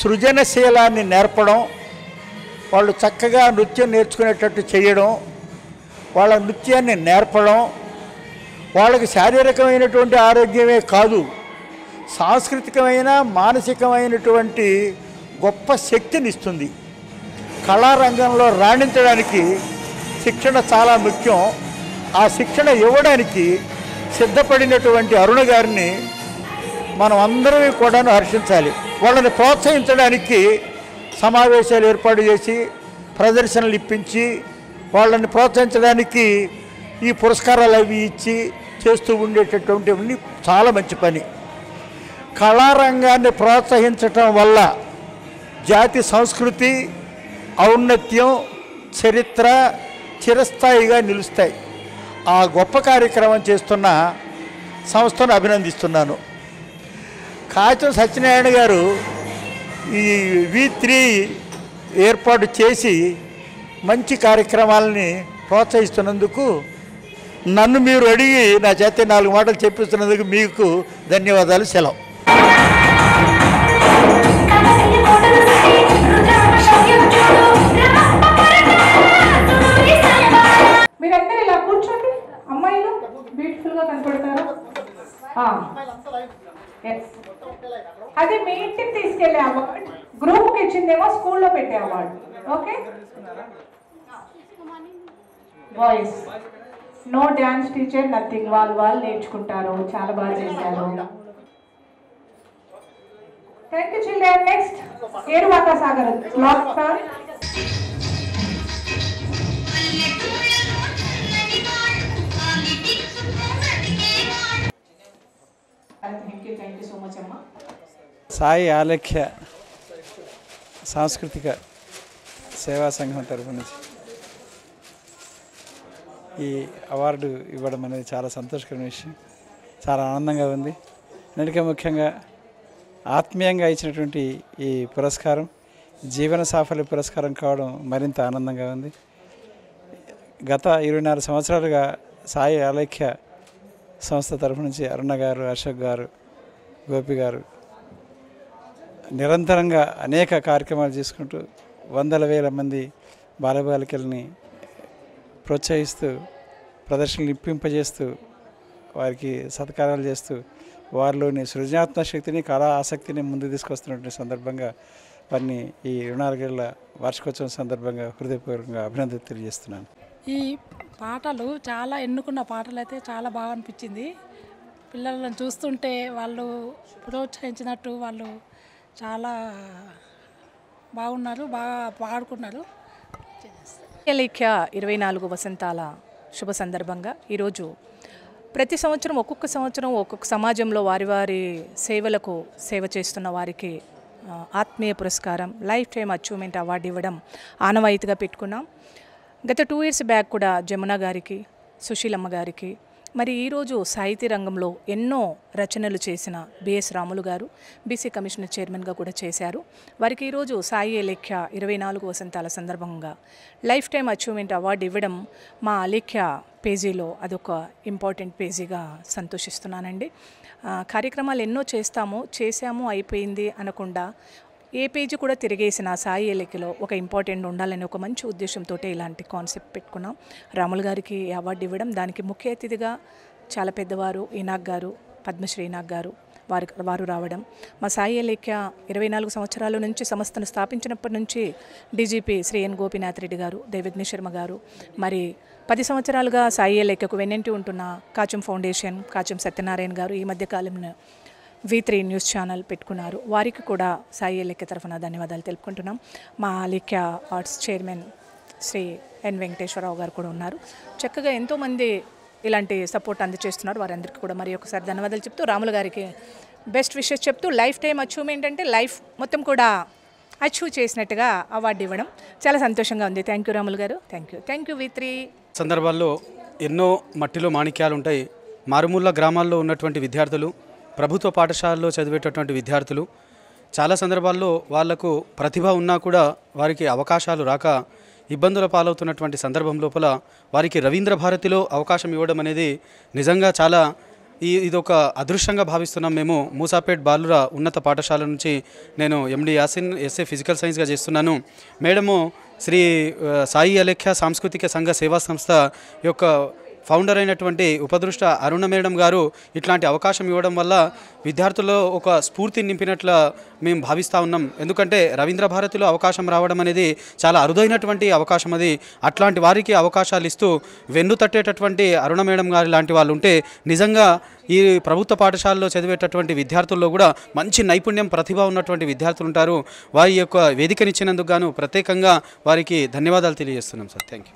సృజనశీలాన్ని నేర్పడం, వాళ్ళు చక్కగా నృత్యం నేర్చుకునేటట్టు చేయడం, వాళ్ళ నృత్యాన్ని నేర్పడం వాళ్ళకి శారీరకమైనటువంటి ఆరోగ్యమే కాదు, సాంస్కృతికమైన మానసికమైనటువంటి గొప్ప శక్తిని ఇస్తుంది. కళారంగంలో రాణించడానికి శిక్షణ చాలా ముఖ్యం. ఆ శిక్షణ ఇవ్వడానికి సిద్ధపడినటువంటి అరుణ గారిని మనం అందరం కూడా హర్షించాలి. వాళ్ళని ప్రోత్సహించడానికి సమావేశాలు ఏర్పాటు చేసి ప్రదర్శనలు ఇప్పించి వాళ్ళని ప్రోత్సహించడానికి ఈ పురస్కారాలు అవి ఇచ్చి చేస్తూ ఉండేటటువంటివన్నీ చాలా మంచి పని. కళారంగాన్ని ప్రోత్సహించటం వల్ల జాతి సంస్కృతి, ఔన్నత్యం, చరిత్ర చిరస్థాయిగా నిలుస్తాయి. ఆ గొప్ప కార్యక్రమం చేస్తున్న సంస్థను అభినందిస్తున్నాను. కాచం సత్యనారాయణ గారు ఈ V3 ఏర్పాటు చేసి మంచి కార్యక్రమాలని ప్రోత్సహిస్తున్నందుకు, నన్ను మీరు అడిగి నా చేత 4 మాటలు చెప్పిస్తున్నందుకు మీకు ధన్యవాదాలు. సెలవు. మీరందరూ ఇలా కూర్చోండి. అమ్మాయిలు బ్యూటిఫుల్ గా కనపడతారు. అది మీ ఇంటికి తీసుకెళ్లే అవార్డు, గ్రూప్ కి ఇచ్చిందేమో స్కూల్లో పెట్టే award. Okay boys, no dance teacher, nothing. వాళ్ళు నేర్చుకుంటారు. చాలా బాగా చేశారు. Thank you children. Next Eruvaka Sagar block sir. Thank you so much అమ్మా. సాయి అలేఖ్య సాంస్కృతిక సేవా సంఘం తరఫు నుంచి ఈ అవార్డు ఇవ్వడం అనేది చాలా సంతోషకరమైన విషయం. చాలా ఆనందంగా ఉంది. అన్నిటికీ ముఖ్యంగా ఆత్మీయంగా ఇచ్చినటువంటి ఈ పురస్కారం జీవన సాఫల్య పురస్కారం కావడం మరింత ఆనందంగా ఉంది. గత 24 సంవత్సరాలుగా సాయి అలేఖ్య సంస్థ తరఫు నుంచి అరుణ గారు, అశోక్ గారు, గోపి గారు నిరంతరంగా అనేక కార్యక్రమాలు చేసుకుంటూ వందల వేల మంది బాలబాలికల్ని ప్రోత్సహిస్తూ, ప్రదర్శనలు ఇప్పింపజేస్తూ, వారికి సత్కారాలు చేస్తూ, వారిలోని సృజనాత్మక శక్తిని, కళా ఆసక్తిని ముందుకు తీసుకొస్తున్నటువంటి సందర్భంగా వారిని ఈ 24 ఏళ్ల వార్షికోత్సవం సందర్భంగా హృదయపూర్వకంగా అభినందనలు తెలియజేస్తున్నాను. ఈ పాటలు చాలా ఎన్నుకున్న పాటలు అయితే చాలా బాగా అనిపించింది. పిల్లలను చూస్తుంటే వాళ్ళు ప్రోత్సహించినట్టు వాళ్ళు చాలా బాగున్నారు, బాగా పాడుకున్నారు. అలేఖ్య 24 వసంతాల శుభ సందర్భంగా ఈరోజు ప్రతి సంవత్సరం ఒక్కొక్క సమాజంలో వారి సేవలకు సేవ చేస్తున్న వారికి ఆత్మీయ పురస్కారం లైఫ్ టైమ్ అచీవ్మెంట్ అవార్డు ఇవ్వడం ఆనవాయితీగా పెట్టుకున్నాం. గత 2 years బ్యాక్ కూడా జమున గారికి, సుశీలమ్మ గారికి, మరి ఈరోజు సాహితీ రంగంలో ఎన్నో రచనలు చేసిన బిఎస్ రాములు గారు బీసీ కమిషనర్ చైర్మన్గా కూడా చేశారు. వారికి ఈరోజు సాయి అలేఖ్య 24 వసంతాల సందర్భంగా లైఫ్ టైమ్ అచీవ్మెంట్ అవార్డు ఇవ్వడం మా అలేఖ్య పేజీలో అదొక ఇంపార్టెంట్ పేజీగా సంతోషిస్తున్నానండి. కార్యక్రమాలు ఎన్నో చేశాము అయిపోయింది అనకుండా ఏ పేజీ కూడా తిరిగేసిన సాయి అలేఖ్యలో ఒక ఇంపార్టెంట్ ఉండాలని ఒక మంచి ఉద్దేశంతో ఇలాంటి కాన్సెప్ట్ పెట్టుకున్నాం. రాములు గారికి అవార్డు ఇవ్వడం, దానికి ముఖ్య అతిథిగా చాలా పెద్దవారు ఈనాగ్ గారు, పద్మశ్రీ ఈనాగ్ గారు వారు రావడం, మా సాయి అలేఖ్య 24 సంవత్సరాల నుంచి సంస్థను స్థాపించినప్పటి నుంచి డీజీపీ శ్రీ ఎన్ గోపీనాథ్ రెడ్డి గారు, దేవజ్ఞ శర్మ గారు, మరి 10 సంవత్సరాలుగా సాయి అలేఖ్యకు వెన్నంటి ఉంటున్న కాచం ఫౌండేషన్, కాచం సత్యనారాయణ గారు ఈ మధ్యకాలంలో V3 న్యూస్ ఛానల్ పెట్టుకున్నారు. వారికి కూడా సాయి అలేఖ్య తరఫున ధన్యవాదాలు తెలుపుకుంటున్నాం. మా అలేఖ్య ఆర్ట్స్ చైర్మన్ శ్రీ ఎన్ వెంకటేశ్వరరావు గారు కూడా ఉన్నారు. చక్కగా ఎంతోమంది ఇలాంటి సపోర్ట్ అందజేస్తున్నారు. వారందరికీ కూడా మరి ఒకసారి ధన్యవాదాలు చెప్తూ రాములు గారికి బెస్ట్ విషెస్ చెప్తూ లైఫ్ టైమ్ అచీవ్మెంట్ అంటే లైఫ్ మొత్తం కూడా అచీవ్ చేసినట్టుగా అవార్డు ఇవ్వడం చాలా సంతోషంగా ఉంది. థ్యాంక్ యూ రాములు గారు. Thank you V3. సందర్భాల్లో ఎన్నో మట్టిలో మాణిక్యాలు ఉంటాయి. మారుమూల గ్రామాల్లో ఉన్నటువంటి విద్యార్థులు, ప్రభుత్వ పాఠశాలలో చదివేటటువంటి విద్యార్థులు చాలా సందర్భాల్లో వాళ్లకు ప్రతిభ ఉన్నా కూడా వారికి అవకాశాలు రాక ఇబ్బందుల పాలవుతున్నటువంటి సందర్భం లోపల వారికి రవీంద్ర భారతిలో అవకాశం ఇవ్వడం అనేది నిజంగా చాలా ఇదొక అదృష్టంగా భావిస్తున్నాం. మేము మూసాపేట్ బాలుర ఉన్నత పాఠశాల నుంచి నేను MD యాసిన్ SA ఫిజికల్ సైన్స్గా చేస్తున్నాను. మేడము శ్రీ సాయి అలేఖ్య సాంస్కృతిక సంఘ సేవా సంస్థ యొక్క ఫౌండర్ అయినటువంటి ఉపదృష్ట అరుణ మేడం గారు ఇట్లాంటి అవకాశం ఇవ్వడం వల్ల విద్యార్థుల్లో ఒక స్ఫూర్తిని నింపినట్లు మేము భావిస్తూ ఉన్నాం. ఎందుకంటే రవీంద్ర భారతిలో అవకాశం రావడం అనేది చాలా అరుదైనటువంటి అవకాశం. అది అట్లాంటి వారికి అవకాశాలు ఇస్తూ వెన్ను తట్టేటటువంటి అరుణ మేడం గారు లాంటి వాళ్ళు ఉంటే నిజంగా ఈ ప్రభుత్వ పాఠశాలలో చదివేటటువంటి విద్యార్థుల్లో కూడా మంచి నైపుణ్యం, ప్రతిభ ఉన్నటువంటి విద్యార్థులు ఉంటారు. వారి యొక్క వేదికనిచ్చినందుకు గాను ప్రత్యేకంగా వారికి ధన్యవాదాలు తెలియజేస్తున్నాం సార్. Thank you.